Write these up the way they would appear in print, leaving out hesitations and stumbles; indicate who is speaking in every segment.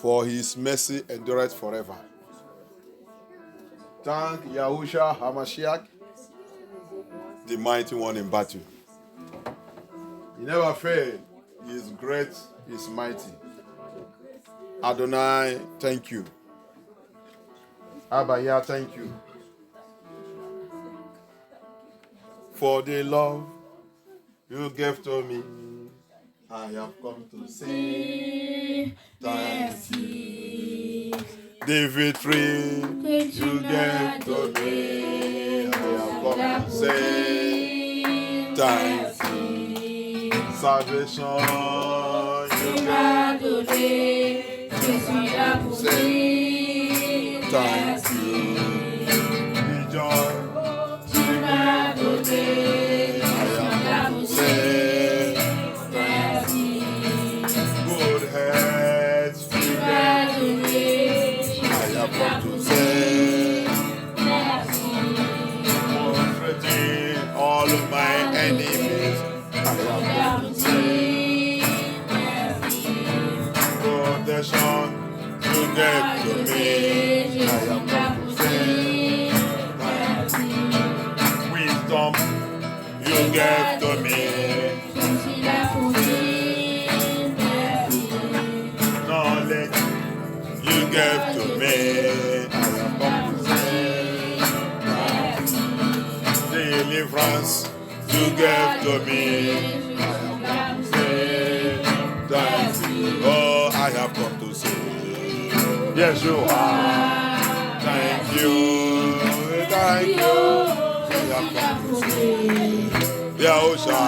Speaker 1: for his mercy endureth forever. Thank Yahushua HaMashiach, the mighty one in battle. He never failed. He is great, he is mighty. Adonai, thank you. Abaya, thank you. For the love you gave to me, I have come to say thank you. The victory you gave to me, I have come to say thank you. Salvation you gave to me, I have come to say thank you. The joy you gave to me, I have come to say thank you. Good health you gave to me, I have come to say thank you. Frustrating all of my enemies, I have come to say thank you. Protection you gave to me, I have come to say thank you. Wisdom you gave to me, knowledge you gave to me, I have come to say thank you. Deliverance you gave to me, I have come to say thank you. Oh, I have come to say yes, you are. Thank you, thank you. We have come to say Yahushua,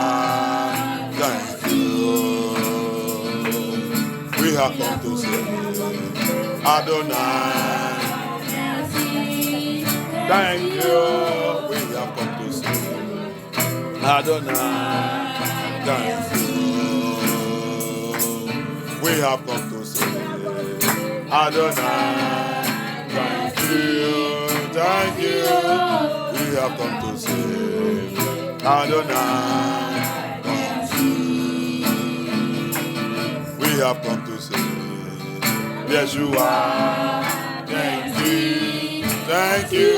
Speaker 1: thank you. We have come to say Adonai, thank you. We have come to say Adonai, thank you. We have come to say Adonai, thank you, thank you. We have come to say Adonai, thank you. We have come to say Yeshua, thank you, thank you.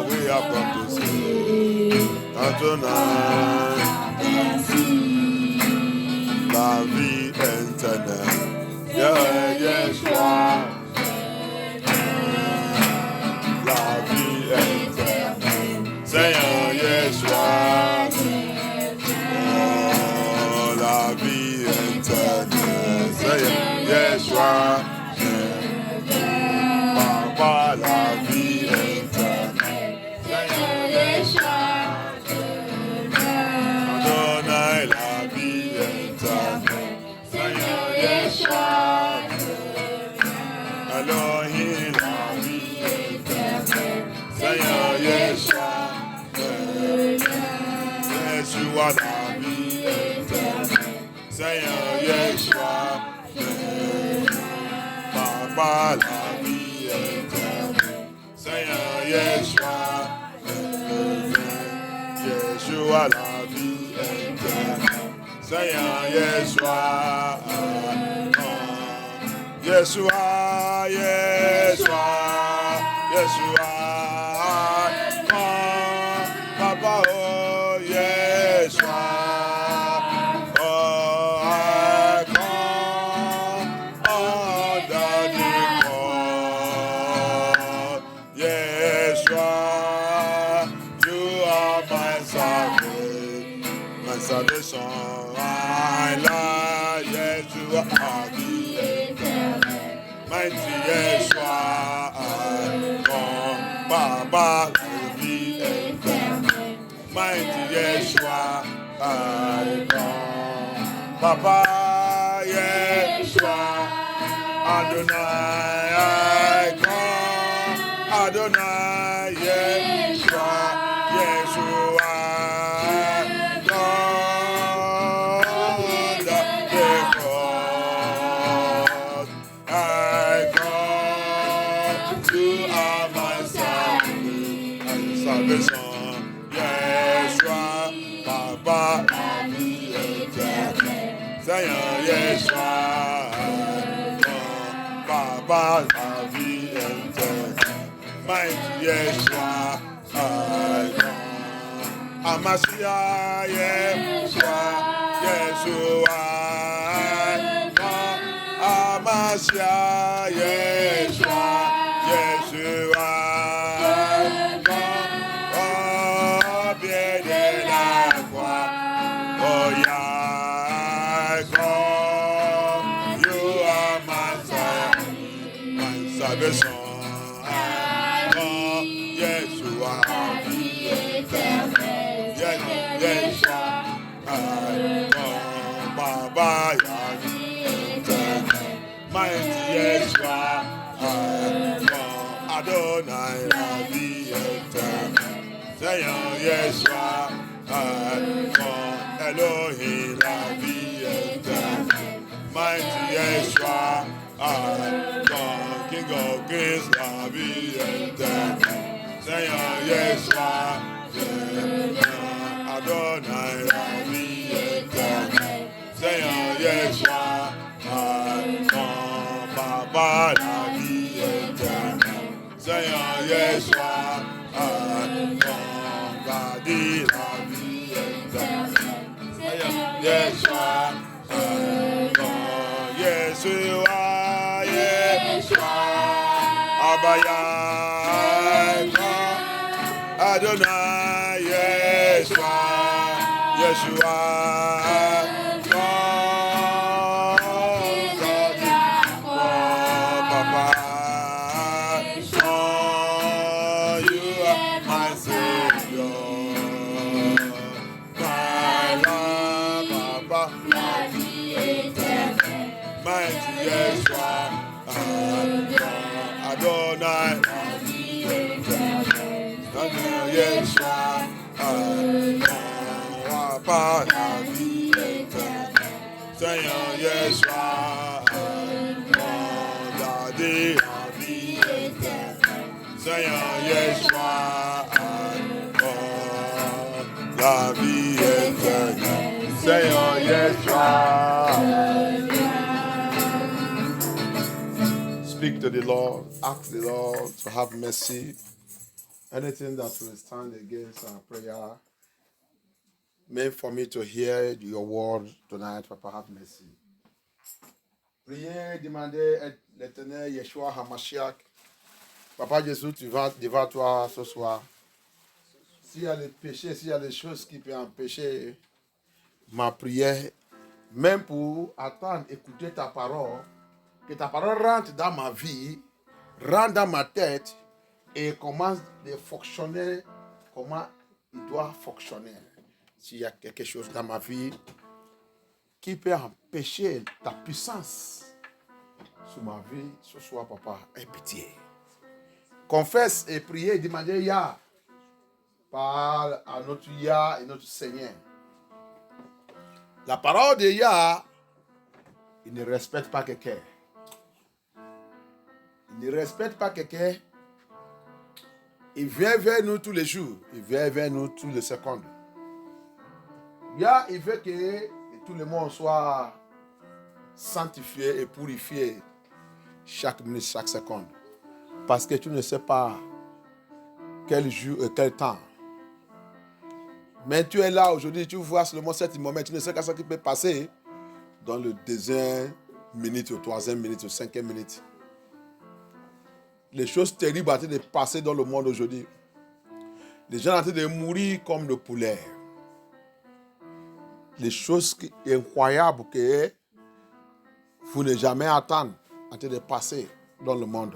Speaker 1: We have come to say Adonai, thank you. La vie éternelle, Yeshua. La vie éternelle, Seigneur Yeshua. Oh, la vie éternelle, Seigneur Yeshua. Papa, la vie éternelle, Seigneur Yeshua. Adonai, la vie éternelle, Seigneur Yeshua. Elohim, la vie éternelle, Seigneur Yeshua. Yeshua, la vie éternelle, Seigneur Yeshua. Papa, la vie éternelle, Seigneur Yeshua. Yeshua, la vie éternelle, Seigneur Yeshua. Yeshua, Yeshua, Yeshua, Papa, oh, Yeshua, oh, I come under the cross. Yeshua, you are my salvation, I love Yeshua. Mighty Yeshua, come, Baba, la vie éternelle. Mighty Yeshua, come, Papa Yeshua, Adonai, come, Adonai Yeshua, Yeshua, come, the cross. I come to our my salvation, Yeshua, Papa, la vie éternelle, Seigneur Yeshua, Papa, la vie éternelle. Mighty Yeshua, Amashia, Yeshua, Yeshua, Amashia, Yeshua, Yeshua, oh, bien de la croix, oh, yeah, God, you are my salvation. Yeshua, Baba, mighty Yeshua, Adonai, Seigneur Yeshua, Elohim, la vie éternelle, mighty Yeshua, King of Kings, la vie éternelle, Seigneur Yeshua, Adonai, la vie éternelle, Seigneur Yeshua, Baba, la vie éternelle, Seigneur Yeshua, Gadi, la vie éternelle, Seigneur Yeshua, Yeshua, Yeshua, Abaya, Adonai, Yeshua, Yeshua, Papa, you are my Savior, my love, Papa, mighty Yeshua, Adonai, Yeshua, Papa, la vie éternelle, Seigneur Yeshua, Daddy, la vie éternelle, Seigneur Yeshua, la vie éternelle, Seigneur Yeshua. Speak to the Lord, ask the Lord to have mercy. Anything that will stand against our prayer, meant for me to hear your word tonight, Papa, have mercy. Priez, demandez l'éternel Yeshua HaMashiach. Papa Jésus, tu vas devant toi ce soir. S'il y a des péchés, s'il y a des choses qui peuvent empêcher ma prière, même pour attendre, écouter ta parole, que ta parole rentre dans ma vie, rentre dans ma tête, et commence de fonctionner comment il doit fonctionner. S'il y a quelque chose dans ma vie qui peut empêcher ta puissance sur ma vie, ce soir, Papa, aie pitié. Confesse et priez et demandez Yah. Parle à notre Yah et notre Seigneur. La parole de Yah, il ne respecte pas quelqu'un. Il ne respecte pas quelqu'un. Il vient vers nous tous les jours. Il vient vers nous tous les secondes. Yah, il veut que tout le monde soit sanctifié et purifié chaque minute, chaque seconde. Parce que tu ne sais pas quel jour et quel temps. Mais tu es là aujourd'hui, tu vois seulement cet moment, tu ne sais pas ce qui peut passer dans le deuxième minute, ou troisième minute, ou cinquième minute. Les choses terribles sont en train de passer dans le monde aujourd'hui. Les gens sont en train de mourir comme le poulet. Les choses incroyables que vous ne jamais attendre en train de passer dans le monde.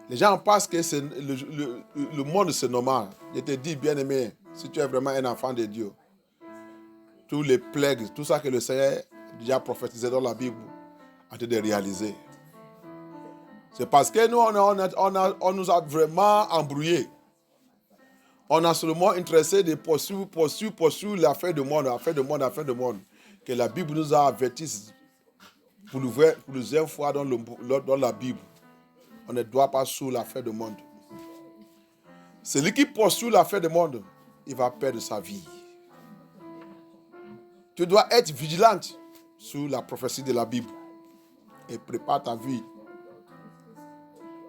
Speaker 1: Les gens pensent que le monde c'est normal. Je te dis, bien-aimé, si tu es vraiment un enfant de Dieu, tous les plaies, tout ça que le Seigneur a déjà prophétisé dans la Bible, en train de réaliser. C'est parce que nous, on nous a vraiment embrouillés. On a seulement intéressé de poursuivre l'affaire du monde, que la Bible nous a avertis pour la deuxième fois dans la Bible. On ne doit pas suivre l'affaire du monde. Celui qui poursuit l'affaire du monde, il va perdre sa vie. Tu dois être vigilante sur la prophétie de la Bible et prépare ta vie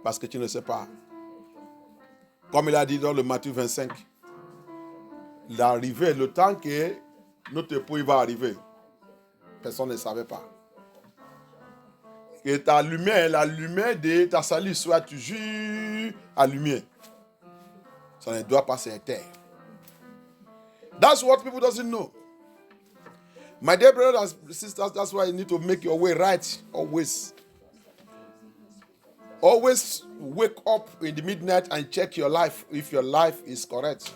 Speaker 1: Parce que tu ne sais pas. Comme il a dit dans le Matthieu 25, l'arrivée, le temps que notre époux va arriver, personne ne savait pas. Que ta lumière, la lumière de ta salut soit toujours allumée. Ça ne doit pas s'éteindre. That's what people doesn't know. My dear brothers and sisters, that's why you need to make your way right always. Always wake up in the midnight and check your life if your life is correct.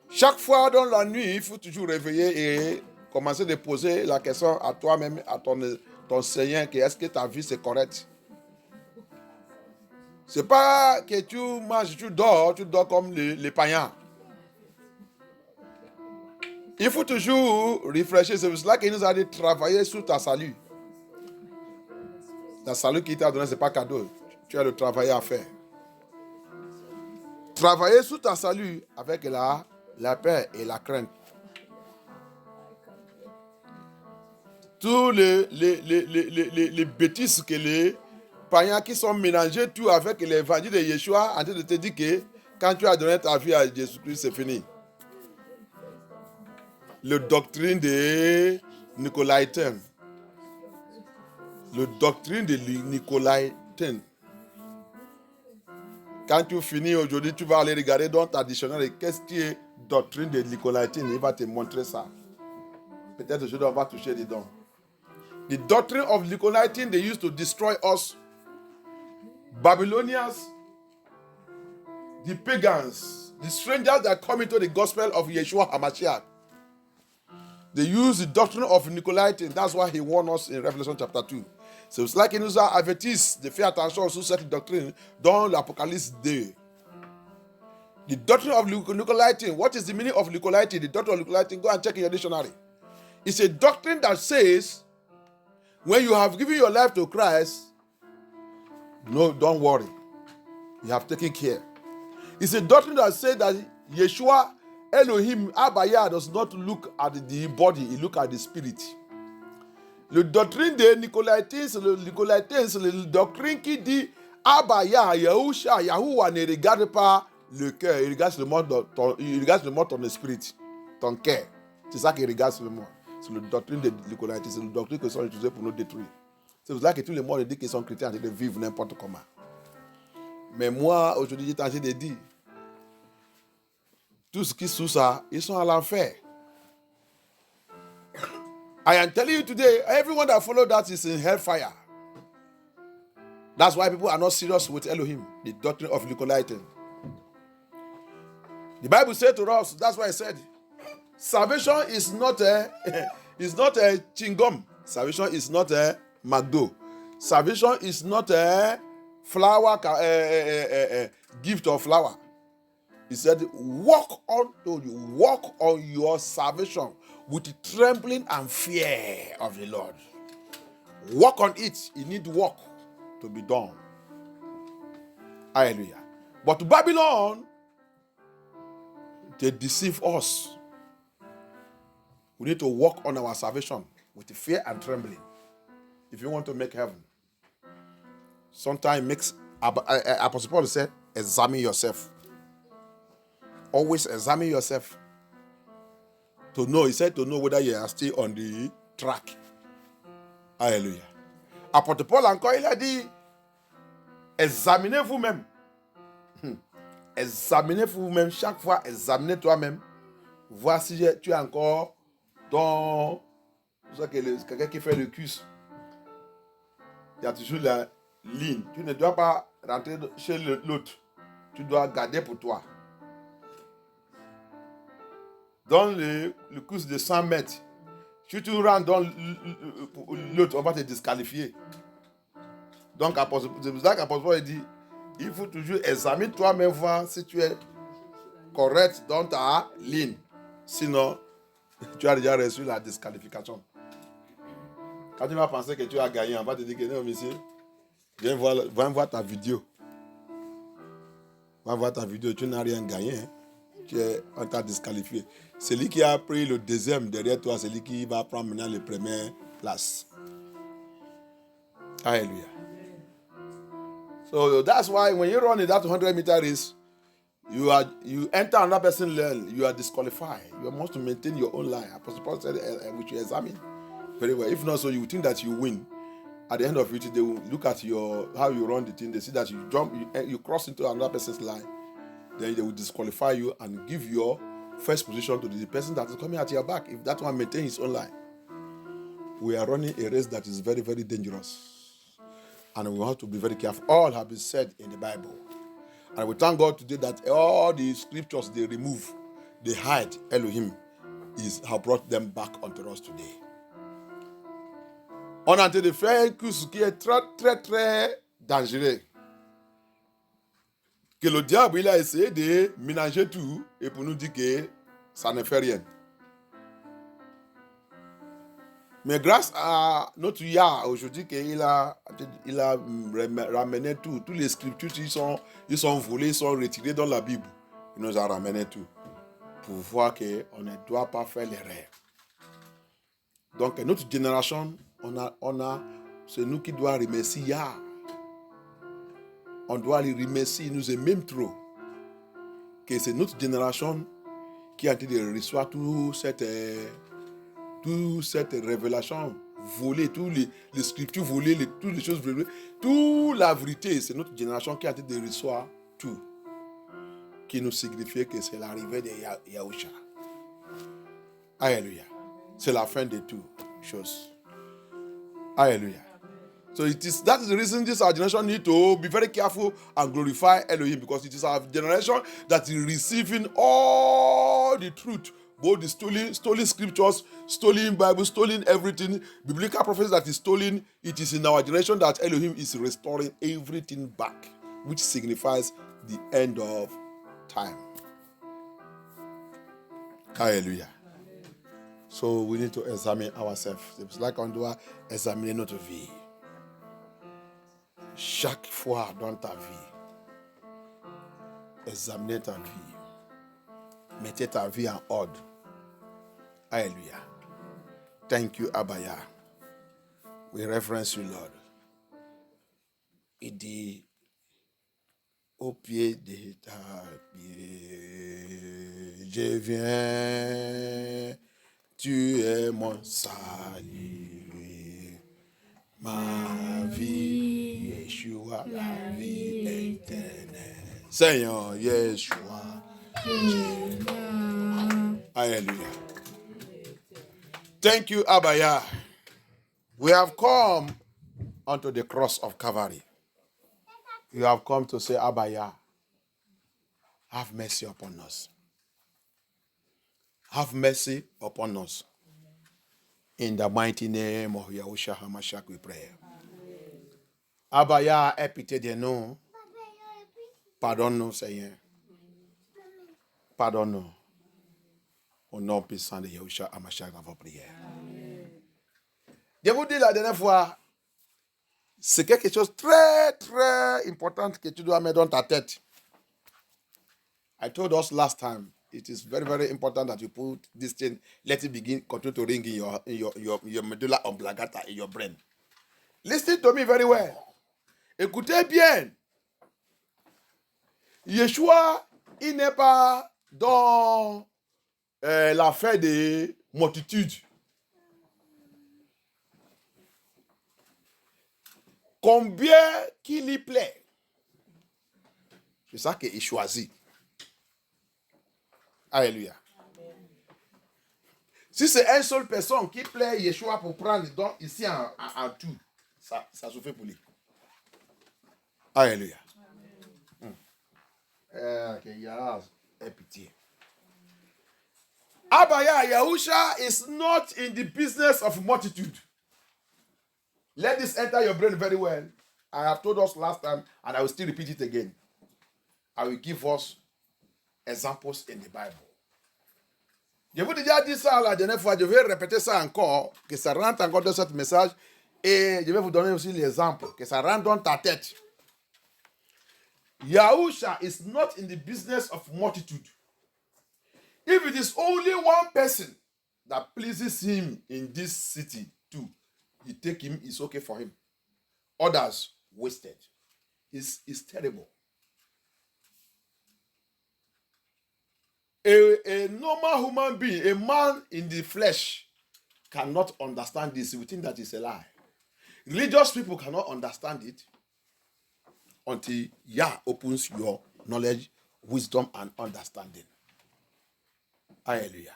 Speaker 1: Chaque fois dans la nuit, il faut toujours réveiller et commencer de poser la question à toi-même, à ton Seigneur, que est-ce que ta vie c'est correct? C'est pas que tu manges, tu dors comme les païens. Il faut toujours réfléchir. C'est pour cela qu'il nous a dit travailler sur ta salut. La salut qu'il t'a donné, ce n'est pas cadeau. Tu as le travail à faire. Travailler sur ta salut avec la paix et la crainte. Tous les bêtises que les païens qui sont mélangés tout avec l'évangile de Yeshua en train de te dire que quand tu as donné ta vie à Jésus-Christ, c'est fini. Le doctrine de Nicolaïtain. Le doctrine de Nicolaïtain. Quand tu finis aujourd'hui, tu vas aller regarder dans ta dictionnaire et qu'est-ce qui est doctrine de Nicolaïtain. Il va te montrer ça. Peut-être aujourd'hui on va toucher dedans. The doctrine of Nicolaïtain, they used to destroy us. Babylonians, the pagans, the strangers that come into the gospel of Yeshua HaMashiach. They use the doctrine of Nicolaïtain. That's why he warned us in Revelation chapter 2. C'est cela qu'il nous a avertis de faire attention sur cette doctrine dans l'Apocalypse 2. The doctrine of Nicolaïtain. What is the meaning of Nicolaïtain? The doctrine of Nicolaïtain, go and check in your dictionary. It's a doctrine that says, when you have given your life to Christ, no, don't worry. You have taken care. It's a doctrine that says that Yeshua, Elohim, Abaya does not look at the body, he looks at the spirit. Le doctrine de Nicolaïtain, c'est le doctrine qui dit Abaya, Yahusha, Yahuwah ne regarde pas le cœur, il regarde seulement ton esprit, ton cœur. C'est ça qu'il regarde seulement. C'est la doctrine de Nicolaïtain, c'est la doctrine que sont utilisées pour nous détruire. C'est pour ça que tout le monde dit qu'ils sont chrétiens en train de vivre n'importe comment. Mais moi, aujourd'hui, j'ai tenté de dire, tout ce qui est sous ça, ils sont à l'enfer. I am telling you today, everyone that follows that is in hellfire. That's why people are not serious with Elohim, the doctrine of Nicolaïtain. The Bible said to us, that's why I said, salvation is not a chingom. Salvation is not a McDo. Salvation is not a flower, gift of flower. He said, walk on your salvation with trembling and fear of the Lord. Work on it. You need work to be done. Hallelujah. But Babylon, they deceive us. We need to work on our salvation with fear and trembling if you want to make heaven. Sometimes Apostle Paul said, examine yourself. Always examine yourself. To know, he said, to know whether you are still on the track. Alléluia. Apôtre Paul encore, il a dit, examinez vous-même. Examinez vous-même. Chaque fois, examinez toi-même. Voir si tu es encore dans... Quelqu'un qui fait le cus. Il y a toujours la ligne. Tu ne dois pas rentrer chez l'autre. Tu dois garder pour toi. Dans le course de 100 mètres, si tu rentres dans l'autre, on va te disqualifier. Donc, c'est pour ça qu'Apostle Paul dit, il faut toujours examiner toi-même, voir si tu es correct dans ta ligne. Sinon, tu as déjà reçu la disqualification. Quand tu vas penser que tu as gagné, on va te dire que non, monsieur, viens voir ta vidéo. Va voir ta vidéo, tu n'as rien gagné. Hein. On t'a disqualifié. Celui qui a pris le deuxième derrière toi, c'est lui qui va prendre maintenant la première place. Alléluia. So that's why when you run in that 100-meter race, you enter another person's lane, you are disqualified. You must maintain your own line. Apostle Paul said, which you examine very well. If not so, you think that you win. At the end of it, they will look at how you run the thing. They see that you jump, you cross into another person's line. Then they will disqualify you and give your first position to the person that is coming at your back. If that one maintains his own line. We are running a race that is very, very dangerous. And we have to be very careful. All have been said in the Bible. And we thank God today that all the scriptures they remove, they hide, Elohim have brought them back unto us today. On a été de faire quelque chose qui est très, très, très dangereux. Que le diable il a essayé de ménager tout et pour nous dire que ça ne fait rien. Mais grâce à notre Yah aujourd'hui qu'il a ramené tout, toutes les scriptures ils sont volées, ils sont retirées dans la Bible. Il nous a ramené tout pour voir qu'on ne doit pas faire l'erreur. Donc notre génération, c'est nous qui doit remercier Yah. On doit lui remercier, il nous aime même trop. Que c'est notre génération qui a été de recevoir toute cette révélation volée, toutes les scriptures volées, toutes les choses volées, toute la vérité, c'est notre génération qui a été de recevoir tout. Qui nous signifie que c'est l'arrivée de Yahusha. Alléluia. C'est la fin de toutes choses. Hallelujah. So that is the reason this our generation need to be very careful and glorify Elohim, because it is our generation that is receiving all the truth, both the stolen scriptures, stolen Bible, stolen everything, biblical prophecy that is stolen. It is in our generation that Elohim is restoring everything back, which signifies the end of time. Hallelujah. So we need to examine ourselves. C'est like on doit examiner notre vie. Chaque fois dans ta vie, examinez ta vie. Mettez ta vie en ordre. Alléluia. Thank you, Abaya. We reverence you, Lord. Il dit, au pied de ta pied, je viens. Tu es mon salut, ma vie, Yeshua, la vie éternelle. Seigneur, Yeshua. Hallelujah. Thank you, Abaya. We have come unto the cross of Calvary. You have come to say, Abaya, have mercy upon us. Have mercy upon us. In the mighty name of Yahushua HaMashiach, we pray. Abaya, aie pitié de nous. Pardonne-nous, Seigneur. Pardonne-nous. Au nom puissant de Yahushua HaMashiach, dans vos prières. Je vous dis la dernière fois, c'est quelque chose de très, très important que tu dois mettre dans ta tête. I told us last time, it is very, very important that you put this thing, let it continue to ring in your medulla oblongata, in your brain. Listen to me very well. Écoutez bien. Yeshua, il n'est pas dans l'affaire des multitudes. Combien qu'il y plaît. C'est ça qu'il choisit. Alléluia. Si c'est une seule personne qui plaît Yeshua pour prendre le don ici en tout, ça se fait pour lui. Alléluia. Pitié. Abaya, Yahusha is not in the business of multitude. Let this enter your brain very well. I have told us last time, and I will still repeat it again. I will give us examples in the Bible. Je vous ai déjà dit ça la dernière fois, je vais répéter ça encore, que ça rentre encore dans ce message, et je vais vous donner aussi l'exemple, que ça rentre dans ta tête. Yahusha is not in the business of multitude. If it is only one person that pleases him in this city too, you take him, it's okay for him. Others, wasted. is terrible. A normal human being, a man in the flesh, cannot understand this. We think that is a lie. Religious people cannot understand it until Yah opens your knowledge, wisdom, and understanding. Alléluia.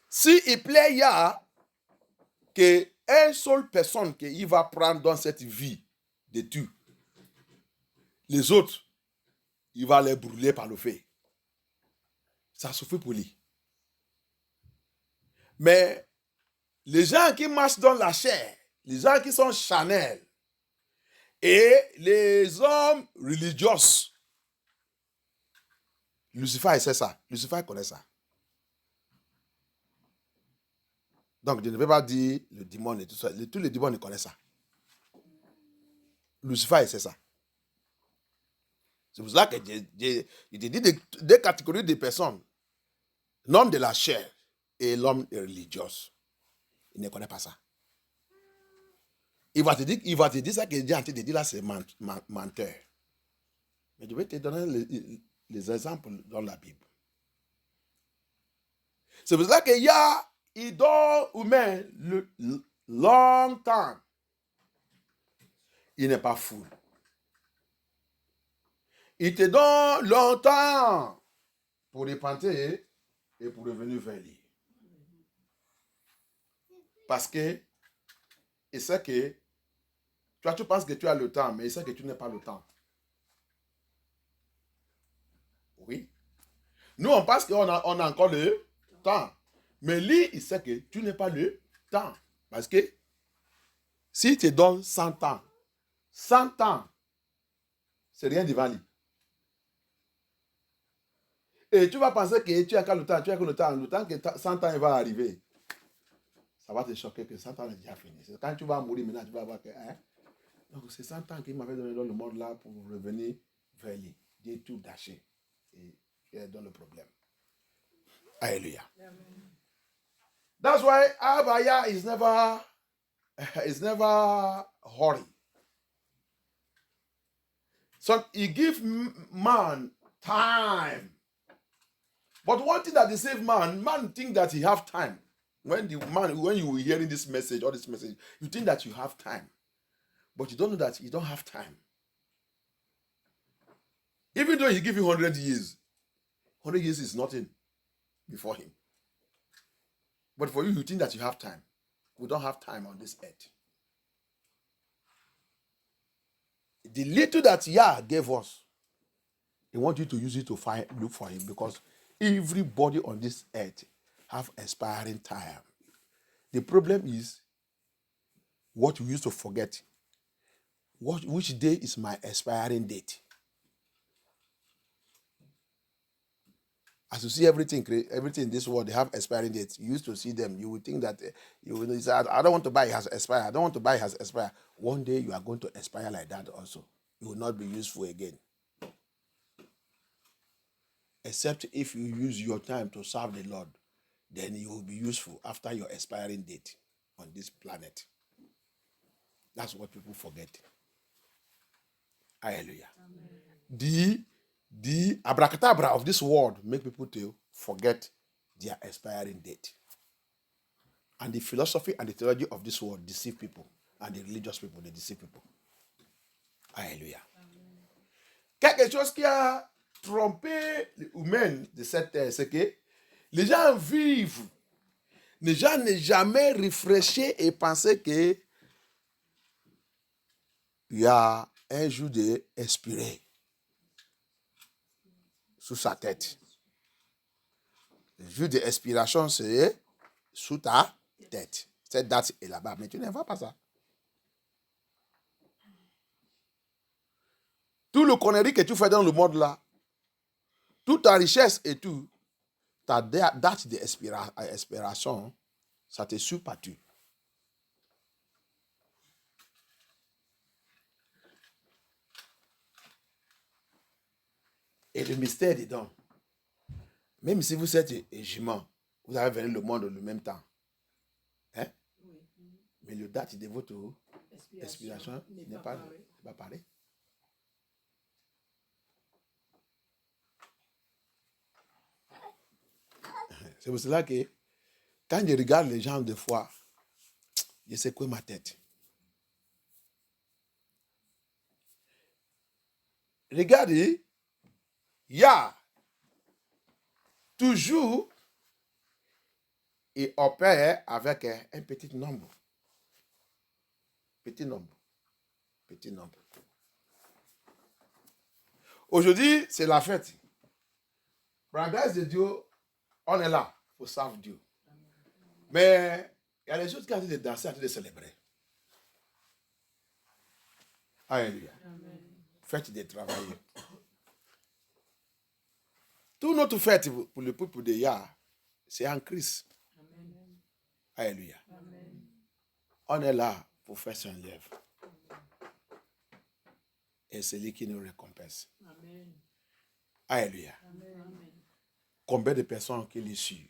Speaker 1: Si il plaît Yah que une seule personne qu'il va prendre dans cette vie de Dieu, les autres, il va les brûler par le feu. Ça suffit pour lui. Mais les gens qui marchent dans la chair, les gens qui sont charnels, et les hommes religieux, Lucifer sait ça. Lucifer connaît ça. Donc, je ne vais pas dire le démon et tout ça. Tous les démons connaissent ça. Lucifer sait ça. C'est pour cela que je te dis deux catégories de personnes. L'homme de la chair et l'homme religieux. Il ne connaît pas ça. Il va te dire ça que Dieu est en train de dire là, c'est menteur. Mais je vais te donner les exemples dans la Bible. C'est pour ça qu'il y a idole humain longtemps. Il n'est pas fou. Il te donne longtemps pour repentir et pour revenir vers lui. Parce que il sait que toi, tu penses que tu as le temps, mais il sait que tu n'as pas le temps. Oui. Nous, on pense qu'on a encore le temps. Mais lui, il sait que tu n'as pas le temps. Parce que s'il te donne 100 ans, 100 ans, c'est rien devant lui. Et tu vas penser que tu as que le temps, le temps que 100 ans il va arriver. Ça va te choquer que 100 ans est déjà fini. C'est quand tu vas mourir maintenant, tu vas voir que... Donc c'est 100 ans qu'il m'avait donné dans le monde là pour revenir vers lui. Dieu tout lâché. Et tu es dans le problème. Alléluia. That's why Abaya is never hurry. So he gives man time. But one thing that deceives man think that he have time. When you are hearing this message, or this message, you think that you have time. But you don't know that you don't have time. Even though he give you 100 years, 100 years is nothing before him. But for you think that you have time. We don't have time on this earth. The little that Yah gave us, he wants you to use it to look for him, because everybody on this earth have expiring time. The problem is what we used to forget. Which day is my expiring date? As you see everything in this world, they have expiring dates. You used to see them. You would think that you will say, I don't want to buy, it has expired. I don't want to buy, it has expired. One day you are going to expire like that also. You will not be useful again. Except if you use your time to serve the Lord, then you will be useful after your expiring date on this planet. That's what people forget. Hallelujah. Amen. The abracadabra of this world make people to forget their expiring date. And the philosophy and the theology of this world deceive people. And the religious people, they deceive people. Alléluia. Quelque chose qui a trompé les humains de cette terre, c'est que les gens vivent. Les gens n'ont jamais réfléchi et pensé que il y a un jour d'expirer sous sa tête. Le jour d'expiration, c'est sous ta tête. Cette date est là-bas, mais tu ne vois pas ça. Tout le connerie que tu fais dans le monde là, toute ta richesse et tout, ta date d'expiration, ça te suit partout. Et le mystère dedans, même si vous êtes jument, vous avez venu le monde le même temps. Hein? Oui. Mais le date de votre expiration n'est pas pareil. C'est pour cela que quand je regarde les gens des fois, je secoue ma tête. Regardez, il y a toujours et opère avec un petit nombre. Petit nombre. Petit nombre. Aujourd'hui, c'est la fête. Par la grâce de Dieu, on est là pour servir Dieu. Mais il y a les autres qui ont de danser, ont de célébrer. Alléluia. Fête de travailler. Toute notre fête pour le peuple de Yah, c'est en Christ. Amen. Alléluia. Amen. On est là pour faire son œuvre. Et c'est lui qui nous récompense. Amen. Alléluia. Amen. Combien de personnes qui les suivent?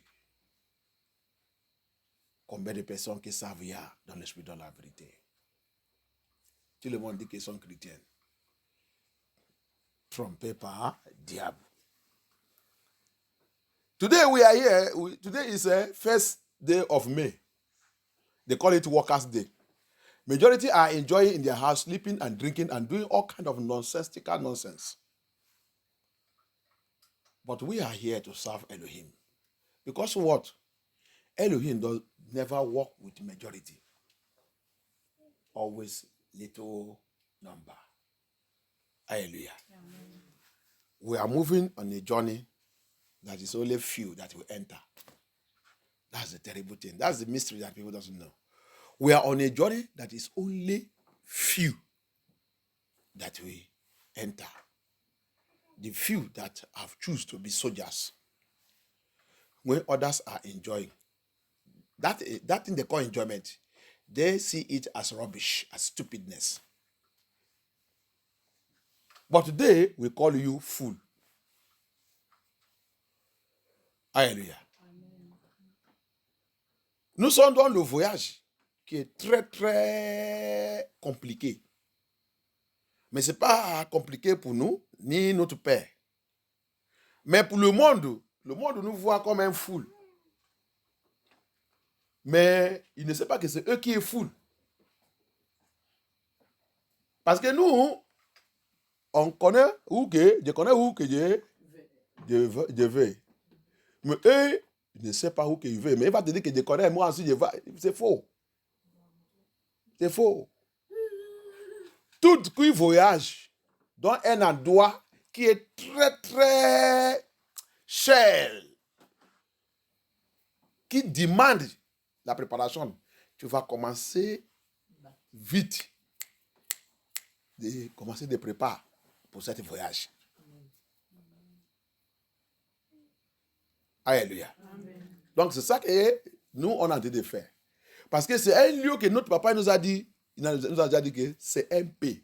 Speaker 1: Combien de personnes qui savent Yah dans l'esprit, dans la vérité? Tout le monde dit qu'ils sont chrétiens. Trompés par diable. Today we are here. Today is a first day of May. They call it Workers' Day. Majority are enjoying in their house, sleeping and drinking and doing all kind of nonsensical nonsense. But we are here to serve Elohim. Because what? Elohim does never work with majority. Always little number. Hallelujah. Amen. We are moving on a journey that is only few that will enter. That's the terrible thing. That's the mystery that people doesn't know. We are on a journey that is only few that will enter. The few that have chosen to be soldiers. When others are enjoying. That thing they call enjoyment, they see it as rubbish, as stupidness. But today, we call you fool. Alléluia. Nous sommes dans le voyage qui est très, très compliqué. Mais ce n'est pas compliqué pour nous, ni notre Père. Mais pour le monde nous voit comme un fou. Mais il ne sait pas que c'est eux qui sont fous. Parce que nous, on connaît où que, je connais où que je vais. Mais eux, ils ne savent pas où qu'ils veulent. Mais il va te dire que je connais, moi aussi je vais. C'est faux. C'est faux. Tout qui voyage dans un endroit qui est très, très cher, qui demande la préparation, tu vas commencer vite de commencer de préparer pour ce voyage. Alléluia. Amen. Donc c'est ça que nous on a envie de faire. Parce que c'est un lieu que notre papa nous a dit, il nous a déjà dit que c'est un pays.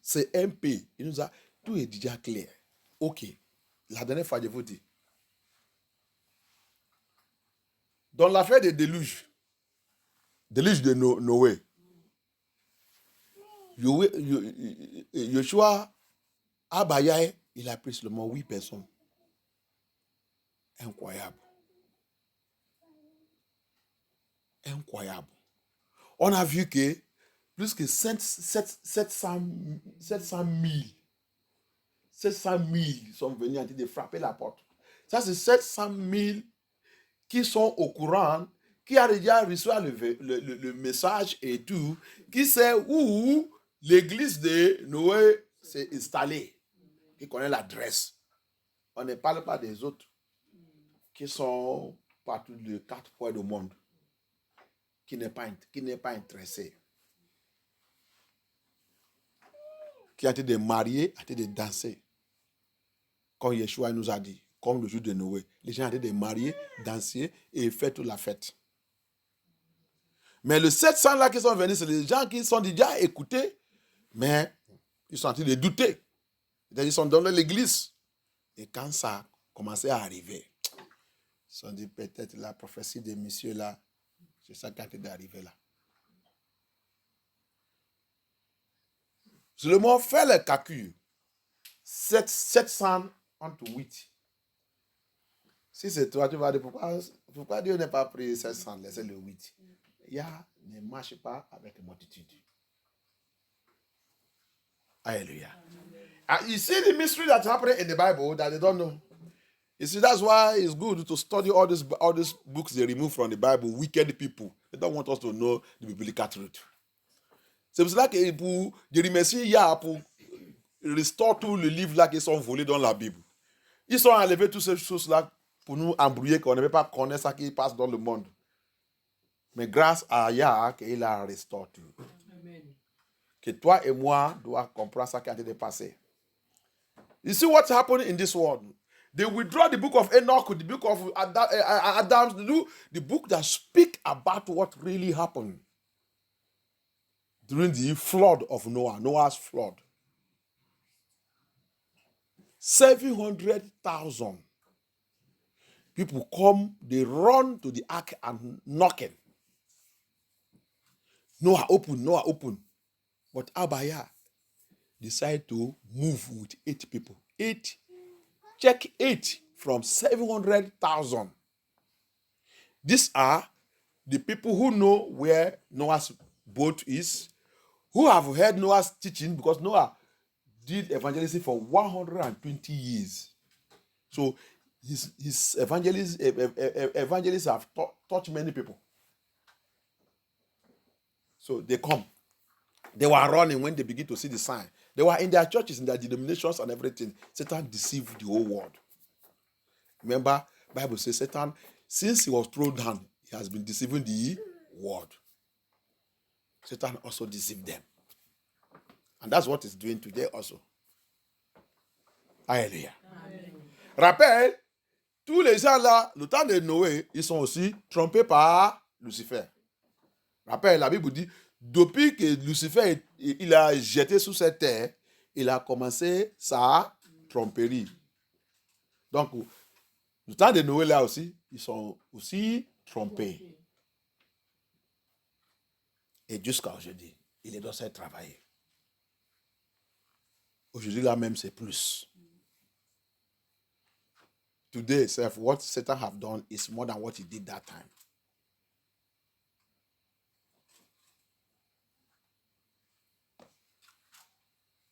Speaker 1: C'est un pays. Il nous a, tout est déjà clair. Ok. La dernière fois je vous dis. Dans l'affaire des déluges de Noé, Yoshua Abayaye, il a pris seulement 8 personnes. Incroyable. Incroyable. On a vu que plus que 700 000 sont venus en train de frapper la porte. Ça, c'est 700 000 qui sont au courant, qui a déjà reçu le message et tout, qui sait où l'église de Noé s'est installée, qui connaît l'adresse. On ne parle pas des autres qui sont partout de 4 points du monde, qui n'est pas intéressé, qui a été de marier, a été de danser, comme Yeshua nous a dit, comme le jour de Noé. Les gens ont été de marier, danser et faire toute la fête. Mais les 700 là qui sont venus, c'est les gens qui sont déjà écoutés, mais ils sont en train de douter. Ils sont dans l'église. Et quand ça a commencé à arriver, ils se sont dit peut-être la prophétie des messieurs là, c'est ça qui a été arrivé là. Seulement faire le calcul. 700 entre 8. Si c'est toi, tu vas dire pourquoi Dieu n'a pas pris 700, laissez le 8. Yah ne marche pas avec multitude. Hallelujah. You see the mystery that's happening in the Bible that they don't know. You see, that's why it's good to study all these books they remove from the Bible, wicked people. They don't want us to know the biblical truth. C'est pour cela que pour remercier Yah pour restore tout le livre là qui sont volés dans la Bible. Ils sont enlevés toutes ces choses-là pour nous embrouiller, qu'on ne peut pas connaître ça qui passe dans le monde. Mais grâce à Yah, qu'il a restauré tout. Amen. Que toi et moi doivent comprendre ça qui a été passé. You see what's happening in this world? They withdraw the book of Enoch, the book of Adam, the book that speak about what really happened during the flood of Noah, Noah's flood. 700,000 people come, they run to the ark and knocking. Noah open. But Abaya decided to move with 8 people. 8 from 700,000. These are the people who know where Noah's boat is, who have heard Noah's teaching, because Noah did evangelism for 120 years. So his evangelists have taught many people. So they come. They were running when they begin to see the sign. They were in their churches, in their denominations and everything. Satan deceived the whole world. Remember, Bible says Satan, since he was thrown down, he has been deceiving the world. Satan also deceived them. And that's what he's doing today also. Alléluia. Rappelle, tous les gens là, le temps de Noé, ils sont aussi trompés par Lucifer. Rappelle, la Bible dit, depuis que Lucifer il a jeté sur cette terre, il a commencé sa tromperie. Donc, le temps de Noé là aussi, ils sont aussi trompés. Et jusqu'à aujourd'hui, il est dans ce travail. Aujourd'hui là même, c'est plus. Today, what Satan have done is more than what he did that time.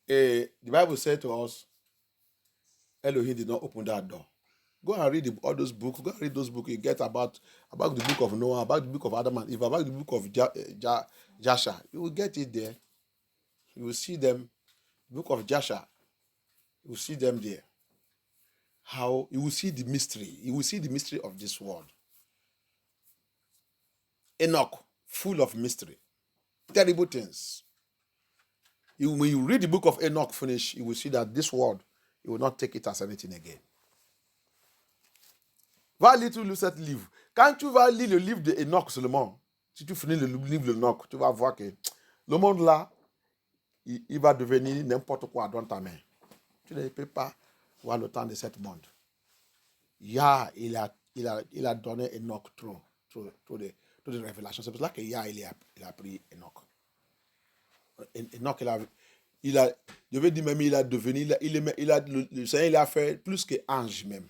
Speaker 1: The Bible said to us, Elohim did not open that door. Go and read all those books. Go and read those books. You get about the book of Noah, about the book of Adam and Eve, about the book of Jasher. You will get it there. You will see them. The book of Jasher. You will see them there. How you will see the mystery. You will see the mystery of this world. Enoch, full of mystery. Terrible things. When you read the book of Enoch finish, you will see that this world, you will not take it as anything again. Va lire tout cet livre. Quand tu vas lire le livre de Enoch seulement, si tu finis le livre de Enoch, tu vas voir que le monde là, il va devenir n'importe quoi dans ta main. Tu ne peux pas voir le temps de ce monde. Yah, il a donné Enoch trop de révélations. C'est pour ça que Yah, il a pris Enoch. Enoch, je veux dire même, il a devenu, le Seigneur, il a fait plus qu'ange même.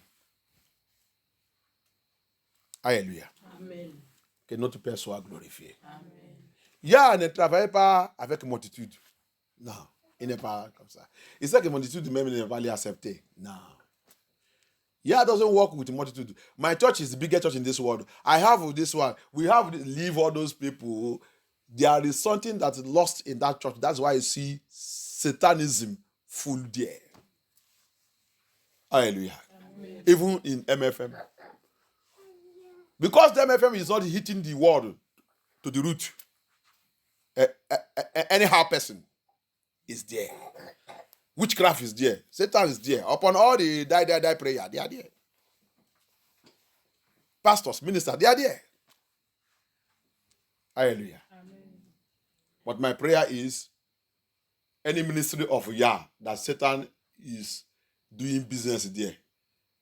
Speaker 1: Alléluia. Amen. Que notre Père soit glorifié. Amen. Yah ne travaille pas avec multitude. Non, il n'est pas comme ça. Il sait que multitude même ne va pas l'accepter. Non. Yah doesn't work with multitude. My church is the biggest church in this world. I have this one. We have to leave all those people. There is something that's lost in that church. That's why you see Satanism full there. Hallelujah. Amen. Even in MFM. Because the MFM is not hitting the world to the root. Anyhow person is there. Witchcraft is there. Satan is there. Upon all the die prayer, they are there. Pastors, ministers, they are there. Hallelujah. Amen. But my prayer is any ministry of Yah that Satan is doing business there,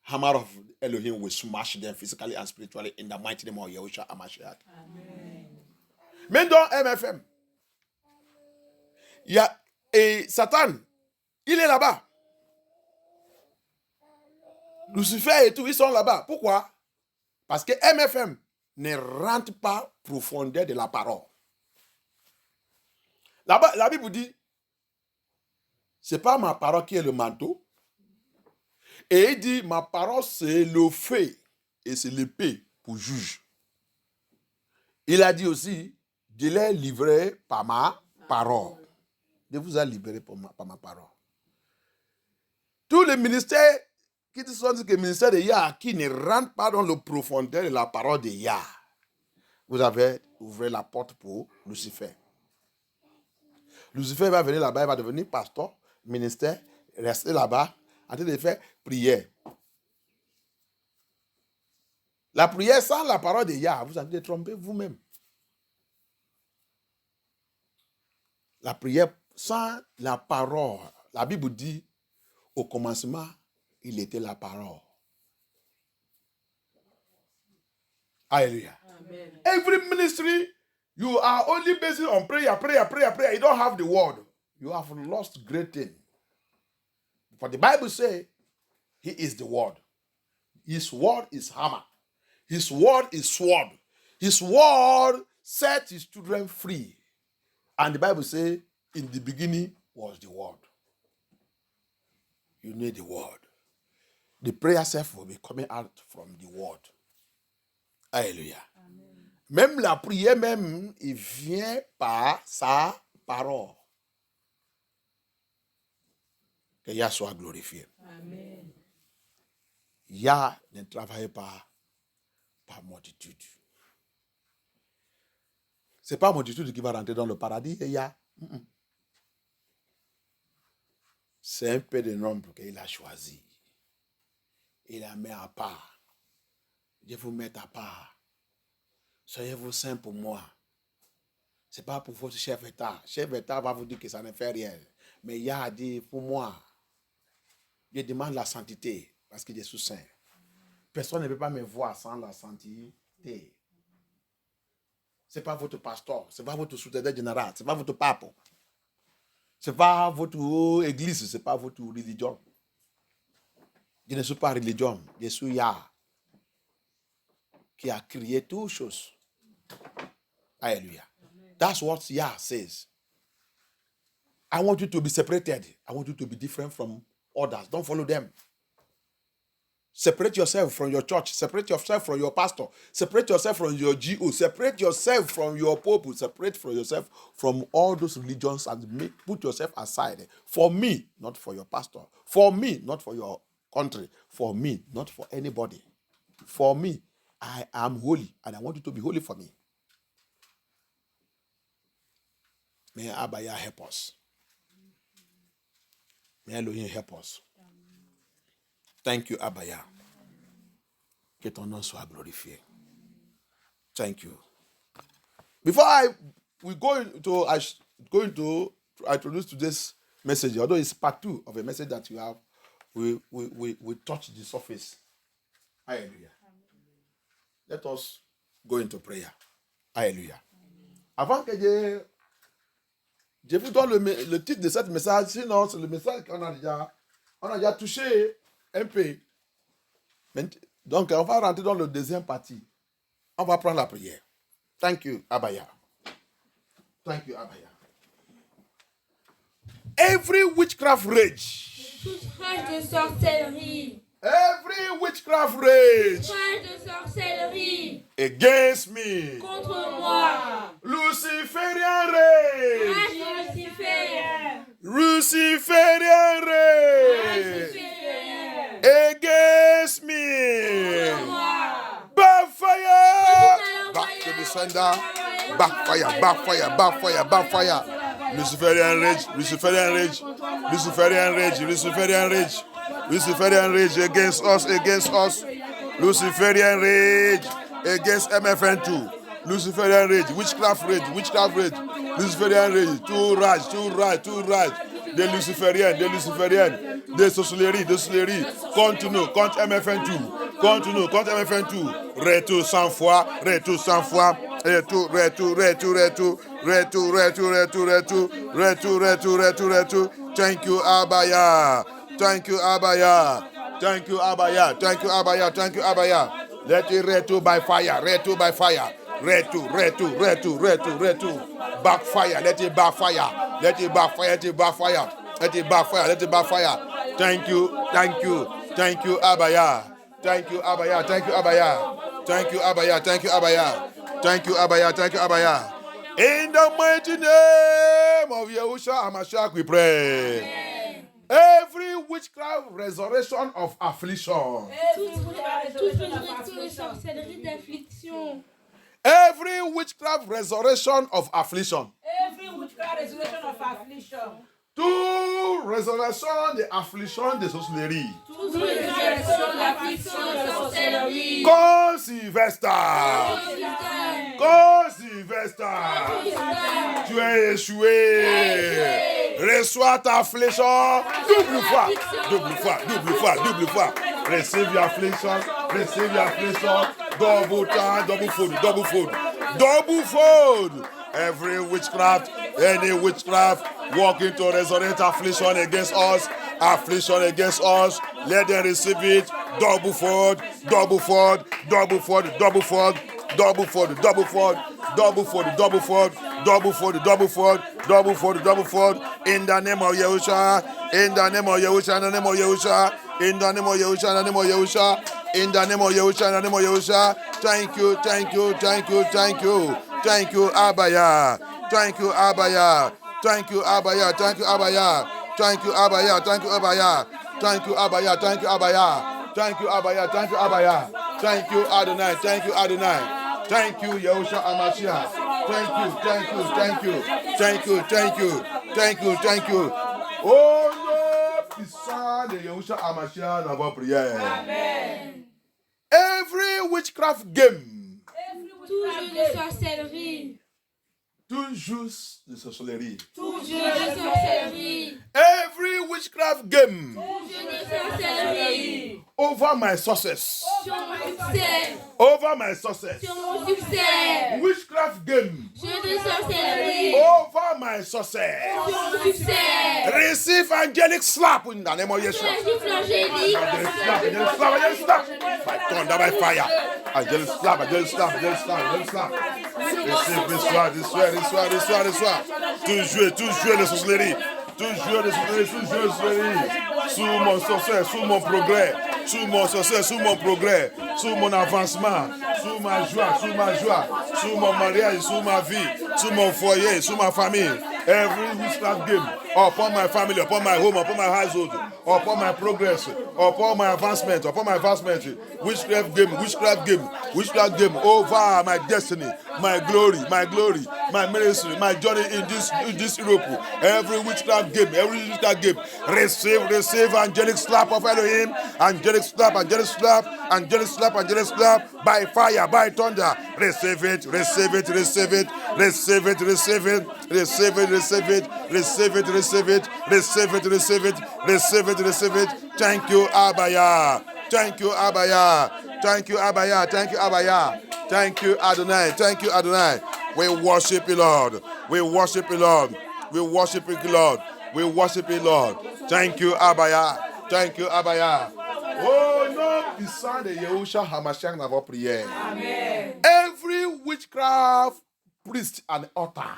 Speaker 1: hammer of Elohim will smash them physically and spiritually in the mighty name of Yahushua HaMashiach. Amen. Mais dans MFM, il y a Satan, il est là-bas. Lucifer et tout, ils sont là-bas. Pourquoi? Parce que MFM ne rentre pas profondeur de la parole. Là-bas, la Bible dit, c'est pas ma parole qui est le manteau. Et il dit, ma parole c'est le feu et c'est l'épée pour juge. Il a dit aussi, je l'ai livré par ma parole. Je vous ai libéré par ma parole. Tous les ministères qui sont dit que le ministère de Yah, qui ne rentre pas dans le profondeur de la parole de Yah, vous avez ouvert la porte pour Lucifer. Lucifer va venir là-bas, il va devenir pasteur, ministère, rester là-bas, en train de faire prière. La prière sans la parole de Yah, vous allez tromper vous-même. La prière sans la parole, la Bible dit, au commencement, il était la parole. Hallelujah. Amen. Every ministry, you are only based on prayer. You don't have the word. You have lost great thing. For the Bible says, he is the word. His word is hammer. His word is sword. His word set his children free. And the Bible says, in the beginning was the word. You need the word. The prayer self will be coming out from the word. Alléluia. Amen. Même la prière, même, il vient par sa parole. Que Yah soit glorifié. Amen. Yah ne travaille pas par multitude. Ce n'est pas multitude qui va rentrer dans le paradis, Yah. C'est un peu de nombre qu'il a choisi. Il a mis à part. Je vous mets à part. Soyez-vous saints pour moi. Ce n'est pas pour votre chef d'État. Chef d'État va vous dire que ça ne fait rien. Mais Yah a dit, pour moi, je demande la sainteté parce que je suis saint. Personne ne peut pas me voir sans la sainteté. Ce n'est pas votre pasteur, ce n'est pas votre secrétaire général, ce n'est pas votre pape. Ce n'est pas votre église, ce n'est pas votre religion. Je ne suis pas religion, je suis Yah qui a créé toutes choses. Hallelujah. That's what Yah says. I want you to be separated. I want you to be different from others. Don't follow them. Separate yourself from your church. Separate yourself from your pastor. Separate yourself from your GO. Separate yourself from your people. Separate from yourself from all those religions and put yourself aside. For me, not for your pastor. For me, not for your country. For me, not for anybody. For me, I am holy and I want you to be holy for me. May Abba Yah help us. May Elohim help us. Thank you, Abba Yah. Que ton nom soit glorifié. Thank you. Before I introduce today's message, although it's part 2 of a message that you have, we touch the surface. Hallelujah. Let us go into prayer. Hallelujah. Avant que je vous donne le titre de ce message, sinon c'est le message qu'on a déjà touché un peu. Donc, on va rentrer dans le deuxième partie. On va prendre la prière. Thank you, Abba Yah. Thank you, Abba Yah. Every witchcraft rage.
Speaker 2: Toute rage de sorcellerie.
Speaker 1: Every witchcraft rage.
Speaker 2: Rage de sorcellerie.
Speaker 1: Against me.
Speaker 2: Contre moi.
Speaker 1: Luciferian rage.
Speaker 2: Rage luciférienne.
Speaker 1: Luciferian rage. Against me. Backfire. Back to the sender. Backfire. Backfire. Backfire. Backfire. Luciferian rage. Luciferian rage. Luciferian rage. Luciferian rage. Luciferian rage against us. Against us. Luciferian rage against MFN2. Luciferian rage. Witchcraft rage. Witchcraft rage. Luciferian rage. Tout rage. Tout rage. Tout rage. Des lucifériens, des sorcelleries, contre nous, contre MFN2, contre nous, contre MFN2, retour 100 fois, retour 100 fois, retour, thank you, Abba Yah, thank you, Abba Yah, Thank you, Abaya. Thank you, Abaya. Thank you, Abaya. Let it retu by fire. Retu by fire. Retu. Backfire. Let it backfire. Let it backfire. Let it backfire. Let it backfire. Let it backfire. Thank you, Abaya. Thank you, Abaya. Thank you, Abaya. Thank you, Abaya. Thank you, Abaya. Thank you, Abaya. Thank you, Abaya. In the mighty name of Yahushua HaMashiach, we pray. Amen. Every witchcraft resurrection of affliction. Every witchcraft resurrection of affliction. Tout résurrection de affliction de sorcellerie. Comme Sylvester. Tu es échoué. Reçois ta affliction. Double fois. Receive your affliction. Double time, double fold. Every witchcraft, any witchcraft walking to resurrect affliction against us, let them receive it. Double fold. In the name of Yahushua. In the name of Yahushua. Thank you, Abaya. Thank you, Abaya. Thank you, Adonai. Thank you, Yahushua HaMashiach. Thank you. Oh, no, puissant de Yahushua HaMashiach dans votre prière. Amen. Every witchcraft game.
Speaker 2: Tout jeu de sorcellerie.
Speaker 1: Every witchcraft game.
Speaker 2: Tout jeu de sorcellerie.
Speaker 1: Over my success.
Speaker 2: Sur mon succès.
Speaker 1: Sur mon succès. Witchcraft game.
Speaker 2: Jeu de sorcellerie.
Speaker 1: Over my success.
Speaker 2: Sur mon succès.
Speaker 1: Receive angelic slap in the name of Yeshua. Angelic slap. By thunder, by fire. Angelic slap. Receive this soir. Tout jouer de sorcellerie. Sous mon succès, sous mon progrès, sous mon avancement, sous ma joie, sous mon mariage, sous ma vie, sous mon foyer, sous ma famille. Every witchcraft game upon my family, upon my home, upon my household, upon my progress, upon my advancement. Witchcraft game over my destiny, my glory, my ministry, my journey in this Europe. Every witchcraft game, receive angelic slap of Elohim, angelic slap, by fire, by thunder. Receive it. Thank you, Abaya. Thank you, Adonai. We worship you, Lord. Thank you, Abaya. Oh, non, puissant de Yahushua HaMashiach dans votre prière. Amen. Every witchcraft priest and altar.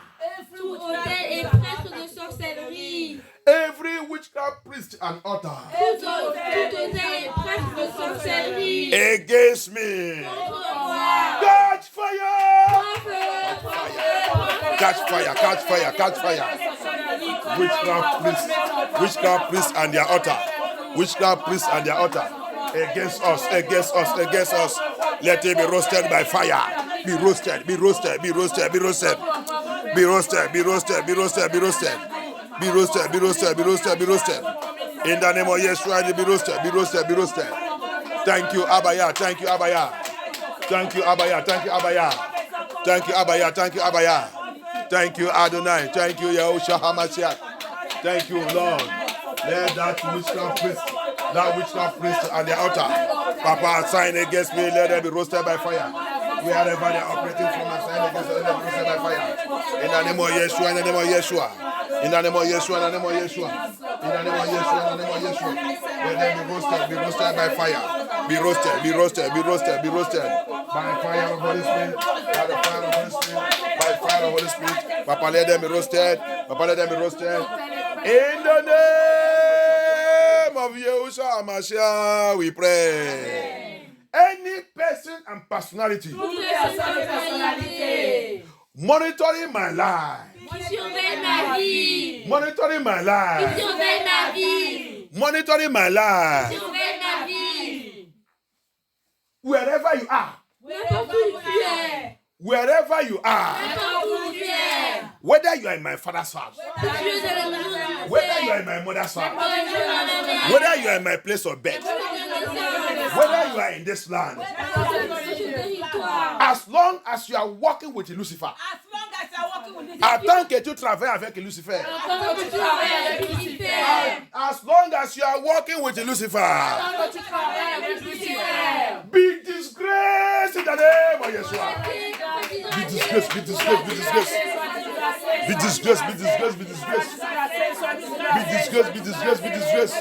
Speaker 2: Tout autel et prêtre de sorcellerie.
Speaker 1: Every witchcraft priest and altar.
Speaker 2: Tout autel et prêtre de sorcellerie.
Speaker 1: Against me.
Speaker 2: Contre moi.
Speaker 1: Catch fire. Catch fire. Witchcraft priests and their altar. Against us. Let it be roasted by fire. Be roasted. In the name of Yeshua, be roasted. Thank you, Abaya. Thank you, Abaya. Thank you, Adonai. Thank you, Yahushua HaMashiach. Thank you, Lord. Let that witchcraft priest and the altar, Papa, sign against me, let them be roasted by fire. Wherever they are operating from, I sign against them, let them be roasted by fire. In the name of Yeshua. In the name of Yeshua, in the name of Yeshua. Let them be roasted by fire. Be roasted, be roasted, be roasted, be roasted. By fire of Holy Spirit, by the fire of Holy Spirit, by fire of Holy Spirit. Papa, let them be roasted. Papa, let them be roasted. In the name of Yahushua HaMashiach, we pray. Any person and personality monitoring my life, monitoring my life, monitoring my life, wherever you are, wherever you are, whether you are in my father's house, whether you are in my mother's house, whether you are in my place of birth, whether you are in this land, as long as you are walking with Lucifer, attends que tu travailles avec Lucifer. As long as you are walking with Lucifer, be disgraced in the name of Yeshua. Be disgraced, be disgraced, be disgraced. Be disgraced, be disgraced, be disgraced. Be disgraced, be disgraced, be disgraced.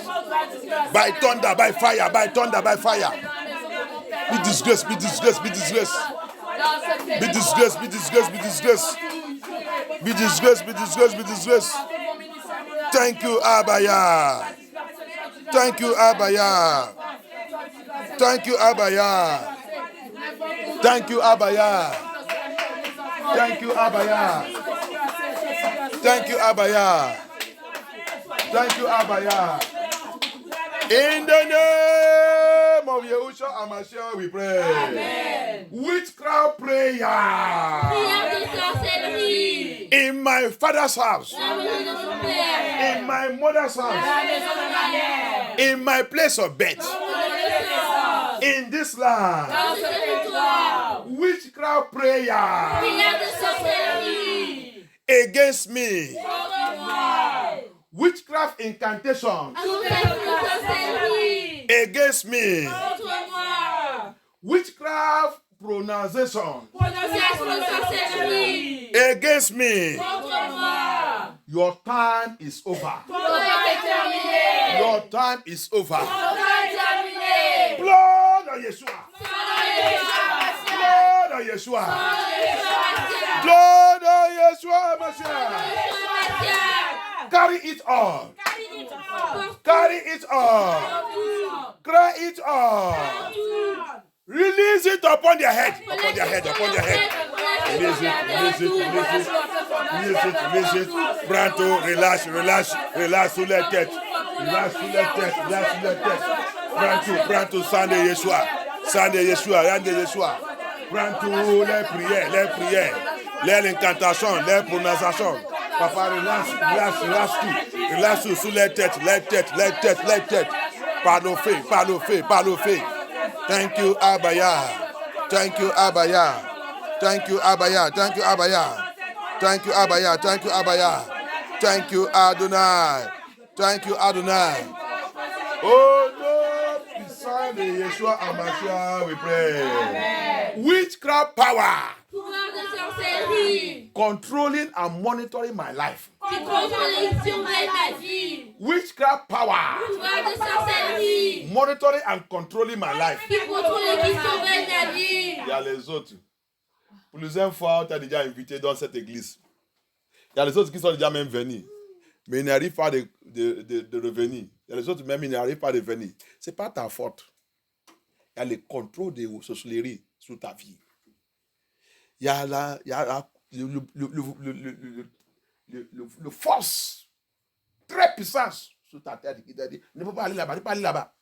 Speaker 1: By thunder, by fire, by thunder, by fire. Be disgraced, be disgraced, be disgraced. Be disgraced, be disgraced, be disgraced. Be disgraced, be disgraced, be disgraced. Thank you, Abaya. Thank you, Abaya. Thank you, Abaya. Thank you, Abaya. Thank you, Abaya. Thank you, Abaya. Thank you, Abaya. In the name of Yahushua HaMashiach, we pray. Amen. Witchcraft prayer. In my father's house. In my mother's house. In my place of birth. In this land. Witchcraft prayer. Against me. Witchcraft incantation against me. Witchcraft pronunciation against me. Your time is over. Your time is over. Blood of Yeshua. Blood of Yeshua. Blood of Yeshua. Carry it on. Carry it on. Cry it on. Release it upon their head. Upon their head. Upon their head. Release it. Release it. Release it. Release it. Release it. Branto, relâche, relâche. Relâche sous la tête. Relâche sous la tête. Relâche sous la tête. Branto, branto, sang de Yeshua. Sang de Yeshua. Sang de Yeshua. Branto, les prières, les prières. Les incantations, les prononciations. Papa, relâche tout. Relâche tout sous les têtes, les têtes, les têtes, les têtes. Par le feu, par le feu, par le feu. Thank you, Abaya. Thank you, Abaya. Thank you, Abaya. Thank you, Abaya. Thank you, Abaya. Thank you, Abaya. Thank you, Adonai. Thank you, Adonai. Oh no, beside the Yeshua HaMashiach, we pray. Amen. Witchcraft power. Controlling and monitoring my life. Witchcraft power. Monitoring and controlling my life. Il y a les autres. Plusieurs fois, on t'a déjà invité dans cette église. Il y a les autres qui sont déjà même venus. Mais ils n'arrivent pas de revenir. Il y a les autres même, ils n'arrivent pas de venir. Ce n'est pas ta faute. Il y a le contrôle de sorcellerie sur ta vie. Il y a le force très puissante sur ta tête qui t'a dit ne peux pas aller là-bas, ne peux pas aller là-bas.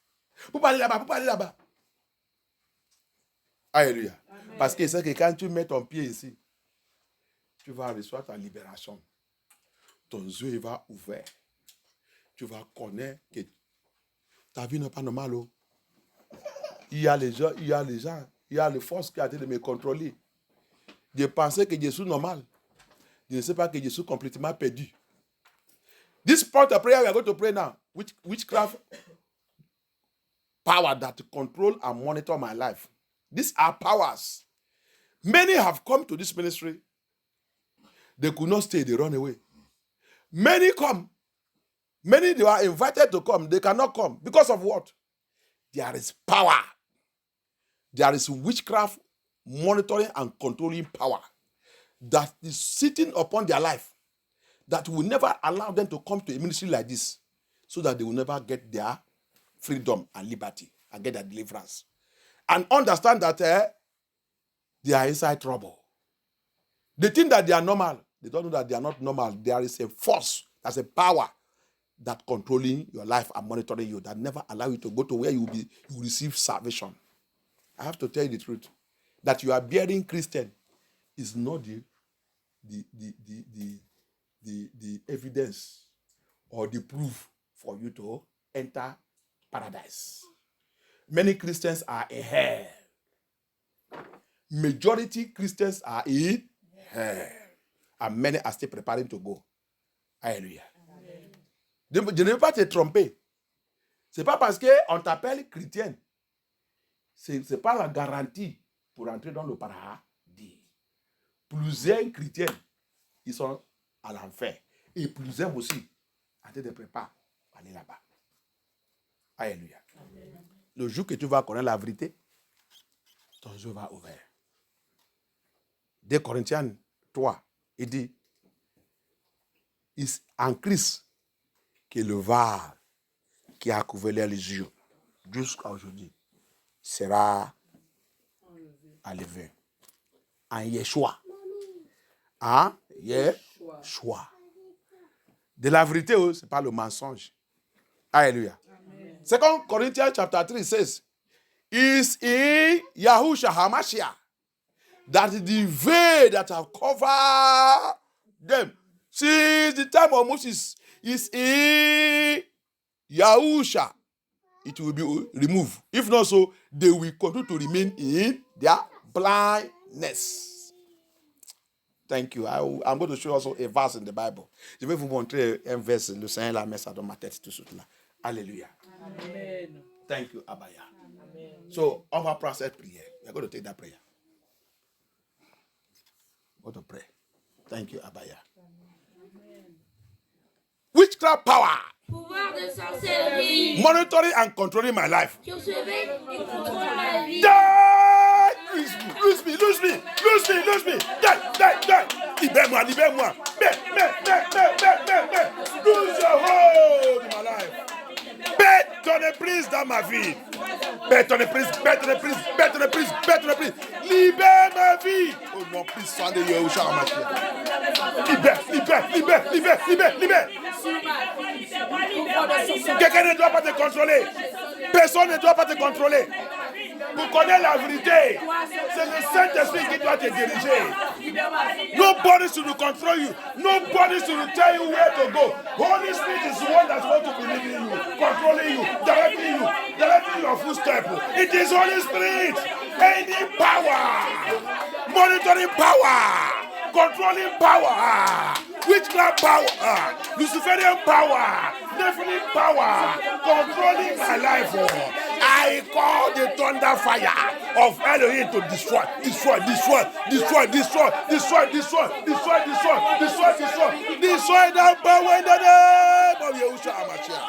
Speaker 1: Ne peux pas aller là-bas, ne peux pas aller là-bas. Alléluia. Amen. Parce que c'est que quand tu mets ton pied ici, tu vas recevoir ta libération. Ton yeux va ouvert. Tu vas connaître que ta vie n'est pas normale. Il y a les gens, il y a les forces qui ont été de me contrôler. Je pensais que je suis normal. Je ne sais pas que je suis complètement perdu. This part of prayer we are going to pray now. Witchcraft power that control and monitor my life. These are powers. Many have come to this ministry. They could not stay, they run away. Many come. Many, they are invited to come. They cannot come. Because of what? There is power. There is witchcraft monitoring and controlling power that is sitting upon their life that will never allow them to come to a ministry like this so that they will never get their freedom and liberty and get their deliverance. And understand that they are inside trouble. They think that they are normal. They don't know that they are not normal. There is a force, there's a power that controlling your life and monitoring you that never allow you to go to where you will receive salvation. I have to tell you the truth. That you are bearing Christian is not the evidence or the proof for you to enter paradise. Many Christians are in hell. Majority Christians are in hell. And many are still preparing to go. Alléluia. Je ne veux pas te tromper. Ce n'est pas parce qu'on t'appelle chrétien. Ce n'est pas la garantie pour entrer dans le paradis. Plusieurs chrétiens, ils sont à l'enfer. Et plusieurs aussi, en train de préparer pour aller là-bas. Alléluia. Le jour que tu vas connaître la vérité, ton yeux va ouvert. 2 Corinthiens 3, il dit, en Christ, que le var qui a couvert les yeux jusqu'à aujourd'hui sera enlevé. En Yeshua. En Yeshua. De la vérité, ce n'est pas le mensonge. Alléluia. 2 Corinthians chapter 3 says, is in Yahushua HaMashiach that the veil that have covered them since the time of Moses is in Yahushua. It will be removed. If not so, they will continue to remain in their blindness. Thank you. I'm going to show also a verse in the Bible. Je vais vous montrer un verset. Le Seigneur l'a mis ça dans ma tête tout de suite là. Alléluia. Amen. Thank you, Abaya. Amen. So, on va prendre cette prière. We're going to take that prayer. Go to pray. Thank you, Abaya. Amen. Witchcraft power.
Speaker 2: Pouvoir de sorcellerie.
Speaker 1: Monitoring and controlling my life.
Speaker 2: Qui surveille et contrôle ma vie.
Speaker 1: Lose me. Die. Libère-moi. Lose your hold in my life. Paix ton prise dans ma vie. Paix ton prise. Libère ma vie. Au nom puissant de Yahushua HaMashiach. Libère. Quelqu'un ne doit pas te contrôler. Personne ne doit pas te contrôler. Pour connaître la vérité, c'est le Saint-Esprit qui doit te diriger. Nobody should control you. Nobody should tell you where to go. Holy Spirit is the one that's going to be leading you, controlling you, directing your footsteps. It is Holy Spirit. Any power, monitoring power, controlling power, witchcraft power, Luciferian power, Nephilim power, controlling my life. I call the thunder fire of Elohim to destroy that power in the name of Yahushua HaMashiach.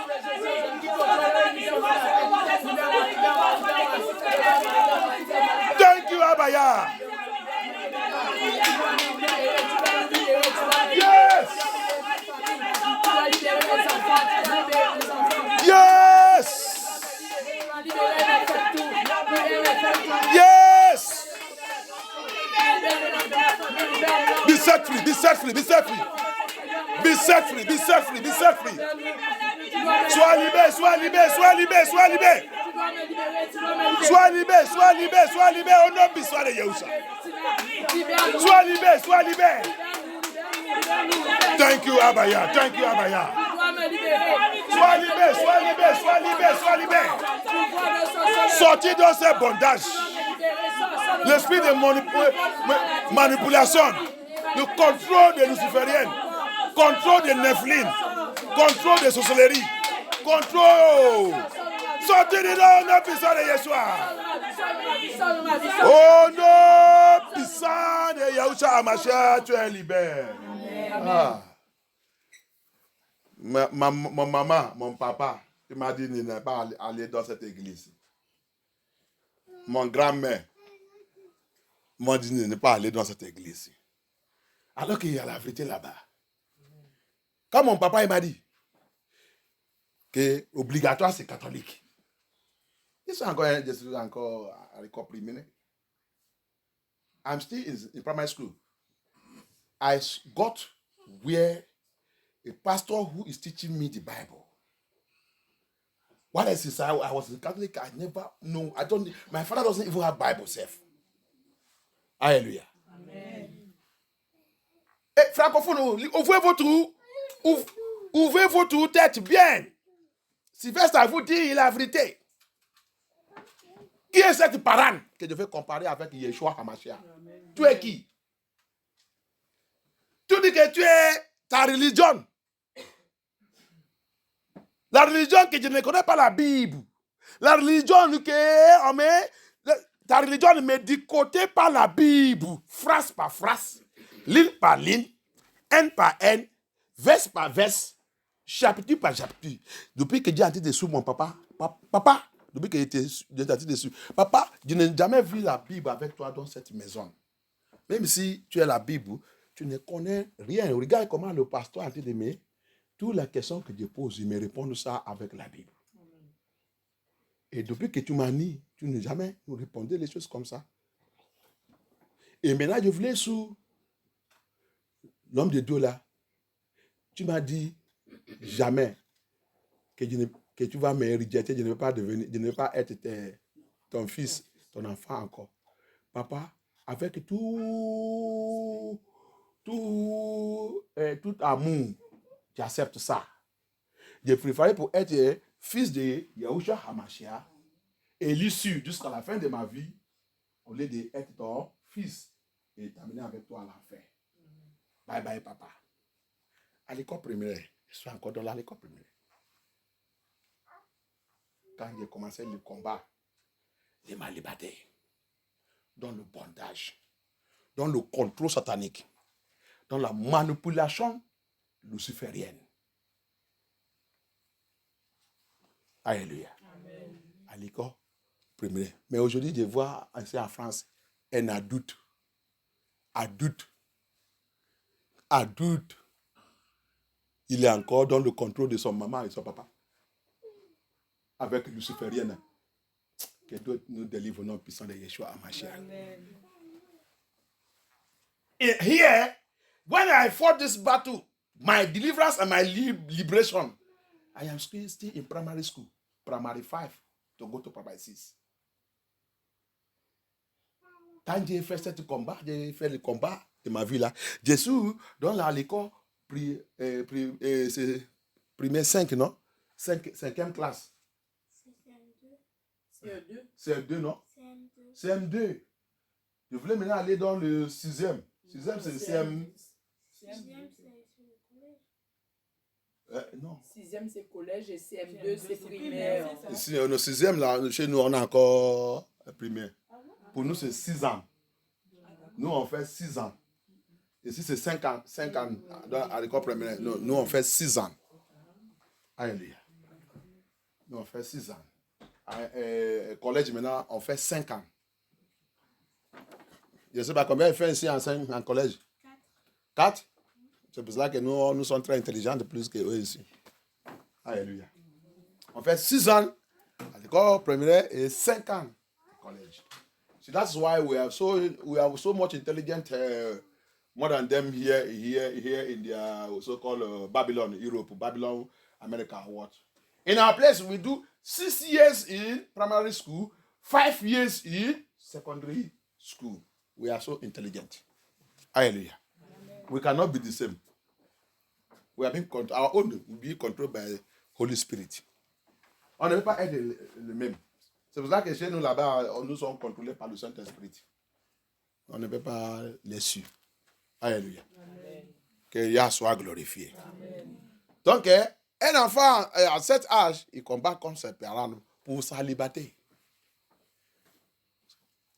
Speaker 1: Thank you, Abaya. Yes. Be set free. Sois libéré. Au nom puissant de Yahushua. Sois libéré. Thank you, Abaya. Sois libéré. Sortis dans ces bondages. L'esprit de manipulation, le contrôle des lucifériennes, contrôle des nephilim, contrôle des sorcelleries, contrôle. Sortez de là, au nom puissant de Yeshua. Au nom puissant de Yahushua HaMashiach, tu es libéré. Mon maman, mon papa, il m'a dit ne pas aller dans cette église. Mon grand-mère m'a dit ne pas aller dans cette église. Alors qu'il y a la vérité là-bas. Quand mon papa il m'a dit que obligatoire c'est catholique. Je suis encore à l'école primaire. I'm still in primary school. I got where a pastor who is teaching me the Bible. What else is I was a Catholic, I never know. My father doesn't even have Bible self. Alléluia.
Speaker 2: Amen.
Speaker 1: Et francophone, ouvrez votre tête bien. Sylvestre vous dit la vérité. Qui est cette parane que je vais comparer avec Yeshua HaMashiach? Tu es qui? Tu dis que tu es ta religion. La religion que je ne connais pas la Bible. La religion que on met, ta religion ne me dit côté par la Bible, phrase par phrase, ligne par ligne, haine par haine, verse par verse, chapitre par chapitre. Depuis que Dieu a été dessus, mon papa, depuis que Dieu a été dessus, papa, je n'ai jamais vu la Bible avec toi dans cette maison. Même si tu as la Bible, tu ne connais rien. Regarde comment le pasteur a dit de me. Toutes les questions que je pose, il me répond ça avec la Bible. Et depuis que tu m'as dit, tu n'as jamais nous répondu les choses comme ça. Et maintenant, je voulais sous l'homme de Dieu là. Tu m'as dit jamais que tu vas me rejeter, je ne vais pas devenir, je ne vais pas être ton fils, ton enfant encore. Papa, avec tout amour, tu acceptes ça. Je préférais pour être fils de Yahushua HaMashiach et l'issue jusqu'à la fin de ma vie, au lieu d'être ton fils et t'amener avec toi à l'enfer. Bye bye, papa. À l'école primaire, je suis encore dans l'école primaire. Quand j'ai commencé le combat, les malibadés, dans le bondage, dans le contrôle satanique, dans la manipulation luciférienne. Alléluia. Amen. À l'école primaire. Mais aujourd'hui, je vois ici en France un adulte. Il est encore dans le contrôle de son maman et son papa. Avec luciférienne. Que Dieu nous délivre non puissant de Yeshua HaMashiach. Amen. Here, when I fought this battle, my deliverance and my liberation, I am still in primary school, primary 5, to go to primary 6. Quand j'ai fait ce combat, j'ai fait le combat de ma vie là, je suis dans l'école primaire 5, non? 5e classe. CM2, non? CM2. Je voulais maintenant aller dans le 6e. 6e, c'est le CM.
Speaker 2: 6e, c'est
Speaker 1: non.
Speaker 2: 6e, c'est collège et CM2, c'est primaire.
Speaker 1: Ici, le 6e, là, chez nous, on a encore primaire. Pour nous, c'est 6 ans. Nous, on fait 6 ans. Ici, c'est 5 ans à l'école primaire. Nous, on fait 6 ans. Alléluia. Nous, on fait 6 ans. Collège, maintenant, on fait 5 ans. Je ne sais pas combien il fait ici en collège. 4. C'est pour cela que nous sommes très intelligents de plus qu'eux ici. Alléluia. On fait 6 ans à l'école primaire et 5 ans au collège. So that's why we are so much intelligent, more than them here in their so-called Babylon, Europe, Babylon, America, what? In our place, we do 6 years in primary school, 5 years in secondary school. We are so intelligent. Hallelujah. Amen. We cannot be the same. We are being our own will be controlled by the Holy Spirit. On ne peut pas être le même. C'est pour ça que chez nous là-bas, nous sommes contrôlés par le Saint-Esprit. On ne peut pas les suivre. Alléluia. Amen. Que Yah soit glorifié. Amen. Donc, un enfant à cet âge, il combat comme ses parents pour sa liberté.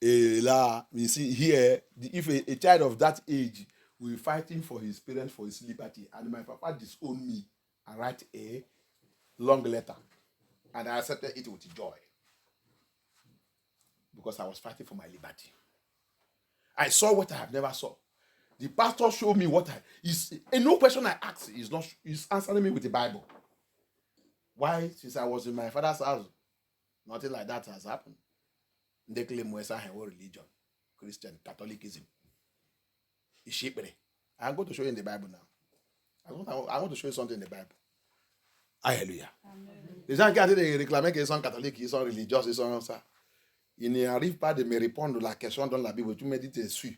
Speaker 1: Et là, you see here, if a child of that age will be fighting for his parents, for his liberty, and my papa disowned me
Speaker 3: and write a long letter. And I accepted it with joy. Because I was fighting for my liberty. I saw what I have never saw. The pastor showed me what and no question I asked is answering me with the Bible. Why? Since I was in my father's house, nothing like that has happened. They claim West religion, Christian, Catholicism. It's sheepy. I'm going to show you in the Bible now. I want to show you something in the Bible. Hallelujah. Les gens qui ont été réclamés qu'ils sont catholiques, ils sont religieux, ils sont ça. Ils n'arrivent pas de me répondre la question dans la Bible. Tu me dis, tu es sûr.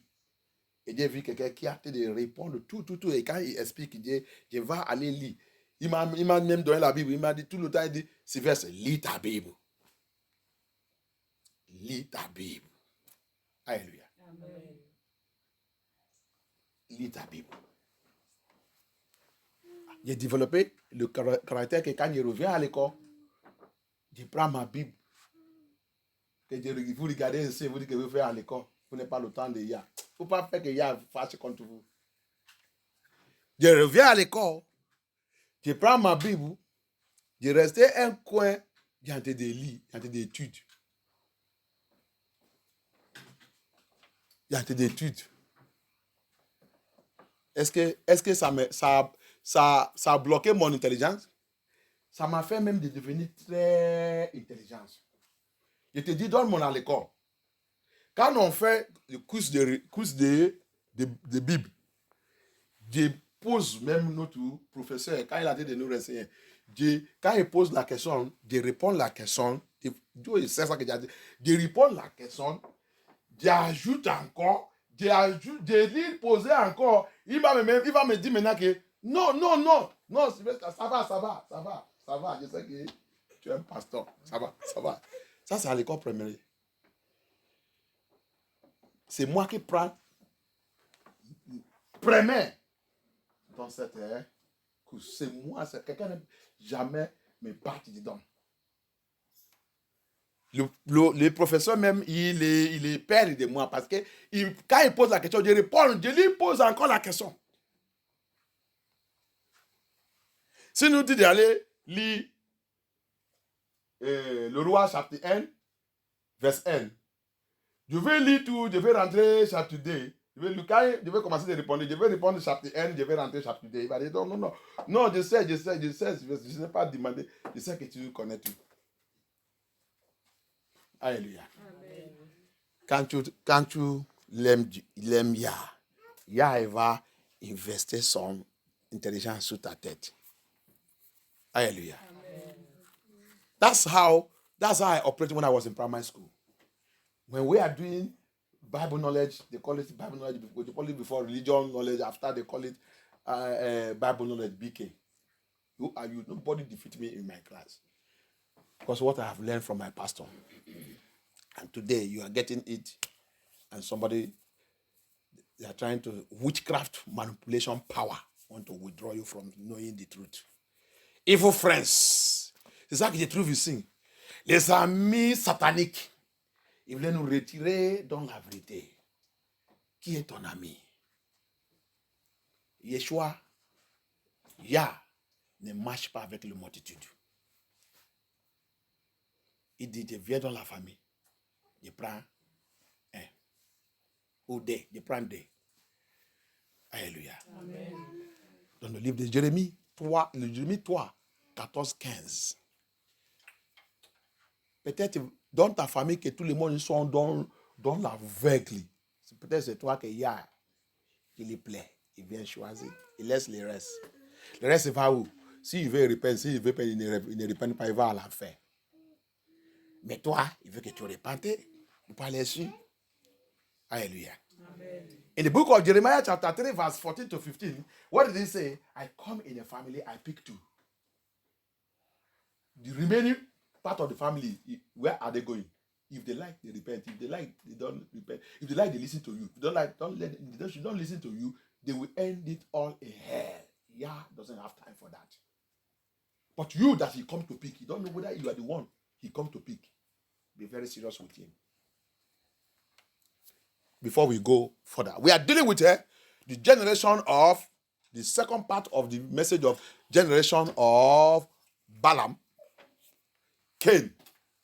Speaker 3: Et j'ai vu quelqu'un qui a été de répondre tout. Et quand il explique, il dit, je vais aller lire. Il m'a même donné la Bible. Il m'a dit tout le temps, il dit, Sylvestre, lis ta Bible. Lis ta Bible. Alléluia. Amen. Lis ta Bible. J'ai développé le caractère que quand il revient à l'école, je prends ma Bible. Que vous regardez ici, vous dites que vous faites à l'école. Vous n'avez pas le temps de Yah. Il ne faut pas faire que Yah fasse contre vous. Je reviens à l'école. Je prends ma Bible. Je reste un coin. J'ai en train de lire, j'ai en train d'études. J'ai en train d'études. Est-ce que ça a bloqué mon intelligence? Ça m'a fait même de devenir très intelligent. Je te dis, donne-moi à l'école. Quand on fait le cours de Bible, je pose même notre professeur, quand il a dit de nous renseigner, quand il pose la question, je réponds la question, c'est ça que j'ai dit, je réponds la question, j'ajoute encore, je lis poser encore, il va me dire maintenant que non, ça va, je sais que tu es un pasteur, ça va. Ça, c'est à l'école primaire. C'est moi qui prends premier dans cette course. C'est moi, c'est quelqu'un n'a jamais me battu dedans. Le professeur même, il est peur de moi parce que quand il pose la question, je réponds, je lui pose encore la question. Si nous dit d'aller lire le roi chapitre 1, verset 1, je vais lire tout, je vais rentrer chapitre 2. Je vais commencer de répondre. Je vais répondre chapitre 1, je vais rentrer chapitre 2. Il va dire non, je sais, je n'ai pas demandé. Je sais que tu connais tout. Alléluia. Amen. Quand tu l'aimes Yah, il va investir son intelligence sur ta tête. Hallelujah. Amen. That's how I operated when I was in primary school. When we are doing Bible knowledge, they call it Bible knowledge. They call it before religion knowledge. After they call it Bible knowledge BK. Who are you? Nobody defeat me in my class. Because what I have learned from my pastor. And today you are getting it. And somebody, they are trying to, witchcraft, manipulation, power, want to withdraw you from knowing the truth. Evil friends. C'est ça que je trouve ici. Les amis sataniques. Ils voulaient nous retirer dans la vérité. Qui est ton ami? Yeshua, Yah, ne marche pas avec la multitude. Il dit, je viens dans la famille. Je prends un. Ou deux. Je prends deux. Alléluia. Amen. Dans le livre de Jérémie 3, 14, 15. Peut-être dans ta famille que tout le monde sont dans l'aveugle. Peut-être c'est toi qui Yah qui lui plaît. Il vient choisir. Il laisse les restes. Le reste va où? S'il veut répandre, s'il veut pas, il ne répand pas, il va à l'enfer. Mais toi, il veut que tu repentes. Vous parlez dessus. Alléluia. Amen. In the book of Jeremiah chapter 3 verse 14 to 15, what did he say? I come in a family, I pick two. The remaining part of the family, where are they going? If they like, they repent. If they like, they don't repent. If they like, they listen to you. If they don't like, they don't listen to you, they will end it all in hell. Yah doesn't have time for that. But you that he come to pick, you don't know whether you are the one he come to pick. Be very serious with him. Before we go further, we are dealing with the generation of the second part of the message of generation of Balaam, Cain,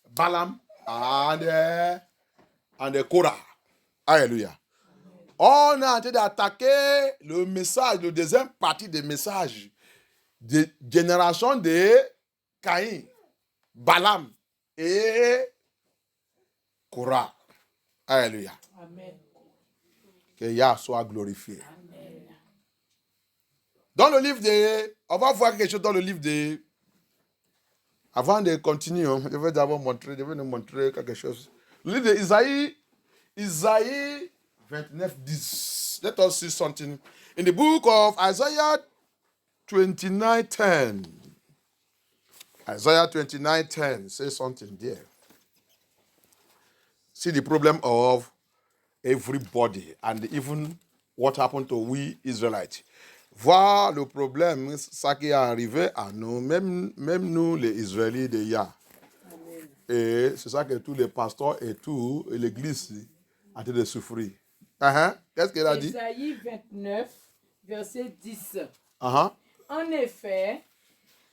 Speaker 3: Balaam, and Korah. Alléluia. On a en train d'attaquer le message, le deuxième partie des messages de génération de Caïn, Balaam et Korah. Alléluia.
Speaker 2: Amen.
Speaker 3: Que Yah soit glorifié. Amen. Dans le livre de... On va voir quelque chose dans le livre de... Avant de continuer, je vais d'abord nous montrer quelque chose. Le livre d'Isaïe, Isaïe 29, 10. Let us see something. In the book of Isaiah 29, 10. Isaiah 29, 10. Say something there. See the problem of everybody and even what happened to we Israelites. Voir le problème, ça qui est arrivé à nous, même nous les Israélites de Yah. Amen. Et c'est ça que tous les pasteurs et tout, et l'église a été de souffrir. Qu'est-ce qu'elle a dit?
Speaker 2: Isaïe 29, verset 10.
Speaker 3: En
Speaker 2: effet,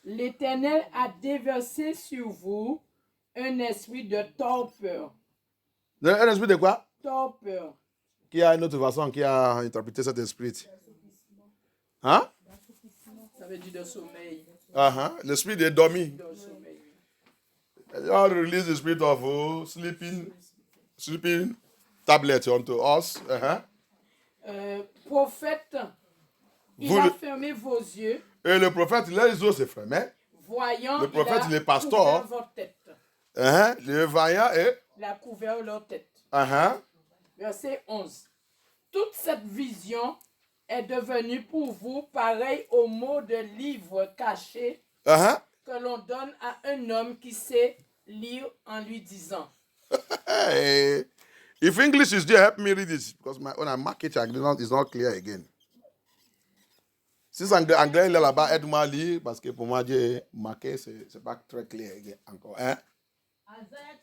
Speaker 2: l'Éternel a déversé sur vous un esprit de torpeur.
Speaker 3: Un esprit de quoi?
Speaker 2: Torpeur.
Speaker 3: Qui a une autre façon, qui a interprété cet esprit? Hein?
Speaker 2: Ça veut dire de sommeil.
Speaker 3: L'esprit de dormir.
Speaker 2: De sommeil.
Speaker 3: God release the spirit of sleeping tablet unto us.
Speaker 2: Prophète, il a fermé vos yeux.
Speaker 3: Et le prophète, les yeux se fermaient.
Speaker 2: Voyant,
Speaker 3: le prophète,
Speaker 2: il a
Speaker 3: le pasteur,
Speaker 2: couvert votre tête.
Speaker 3: Le vaillant et...
Speaker 2: Il a couvert leur tête. Verset 11. Toute cette vision est devenue pour vous pareil au mot de livre caché que l'on donne à un homme qui sait lire en lui disant.
Speaker 3: Hey, if English is there, help me read this because when I mark it, it's not clear again. Si c'est anglais est là-bas, aide-moi à lire parce que pour moi, j'ai marqué, c'est pas très clair encore.
Speaker 4: Isaiah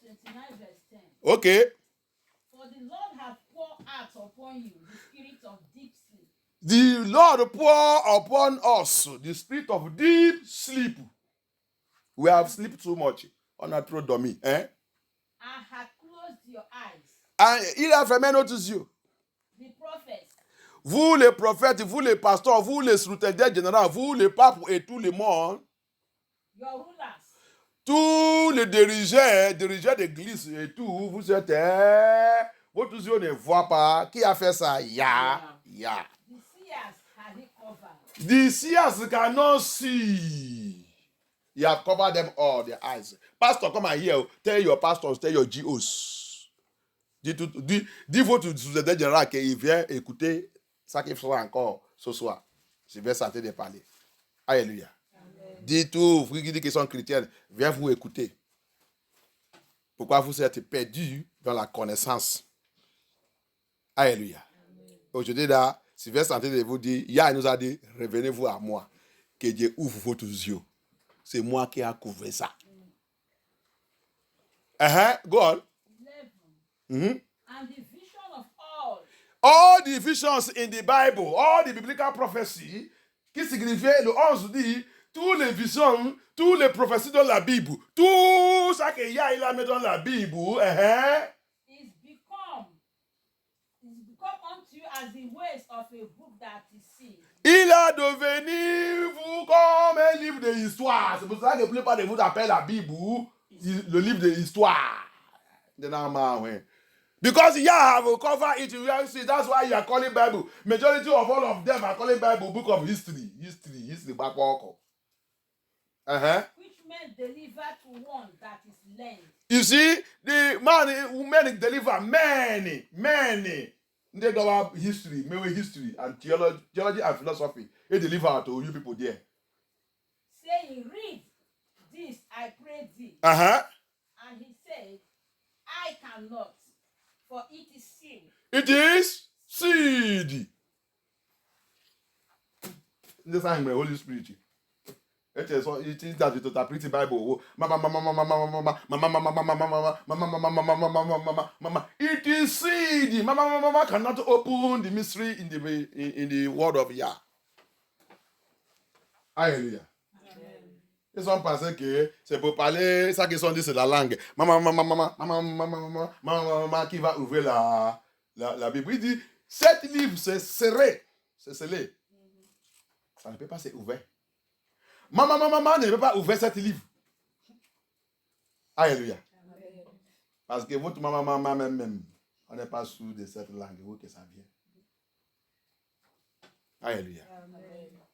Speaker 4: 29, verse 10.
Speaker 3: Okay.
Speaker 4: For the Lord hath poured out upon you the spirit of deep sleep.
Speaker 3: The Lord pour upon us the spirit of deep sleep. We have slept too much on our throat dummy.
Speaker 4: And hath closed your eyes.
Speaker 3: Il a fermé nos yeux.
Speaker 4: The prophets.
Speaker 3: Vous les prophètes, vous les pasteurs, vous les secrétaires généraux, vous les papes et tout le monde.
Speaker 4: Your rulers.
Speaker 3: Tous les dirigeants d'église et tout, vous êtes, votre yeux ne voient pas. Qui a fait ça? Yah.
Speaker 4: The seers had it covered.
Speaker 3: The seers cannot see. You have covered them all, their eyes. Pastor, come and hear. Tell your pastors, tell your GOs. Dis votre secrétaire général qu'il vient écouter ça qu'il fera encore ce soir. Je vais s'arrêter de parler. Alléluia. Dis tout, vous qui dites qu'ils sont chrétiens, viens vous écouter. Pourquoi vous êtes perdus dans la connaissance? Alléluia. Aujourd'hui, là, Sylvestre est en train de vous dire, Yah nous a dit, revenez-vous à moi, que Dieu ouvre vos yeux. C'est moi qui ai couvert ça. Go on.
Speaker 4: 11. And the vision of
Speaker 3: all the visions in the Bible, all the biblical prophecy, qui signifiait, le 11 dit, toutes les visions, toutes les prophéties dans la Bible, tout ça que Yah il a mis dans la Bible,
Speaker 4: is become unto you as the ways of a book that is seen.
Speaker 3: Il a devenu vous comme un livre d'histoire. C'est pour ça que la plupart de vous appellent la Bible le livre de l'histoire. Because Yah have covered it, you see, that's why you are calling Bible. Majority of all of them are calling Bible book of history. History backwalk.
Speaker 4: Which men deliver to one that is lent.
Speaker 3: You see, the man who deliver many. They go up history and theology and philosophy. They deliver to you people there.
Speaker 4: Saying, read this, I pray thee. And he said, I cannot, for it is sin.
Speaker 3: It is seed. This is my Holy Spirit. It is that you interpret the Bible. Mama. It is seed. Mama cannot open the mystery in the word of Yah. Alléluia. Ils ont pensé que c'est pour parler, ça qu'ils ont dit, c'est la langue. Maman qui va ouvrir la Bible. Il dit, 7 livres, c'est serré, c'est scellé. Ça ne peut pas s'ouvrir. Maman ne peut pas ouvrir 7 livres. Alléluia. Parce que votre maman même, on n'est pas sûr de cette langue, où que ça vient. Alléluia. Amen.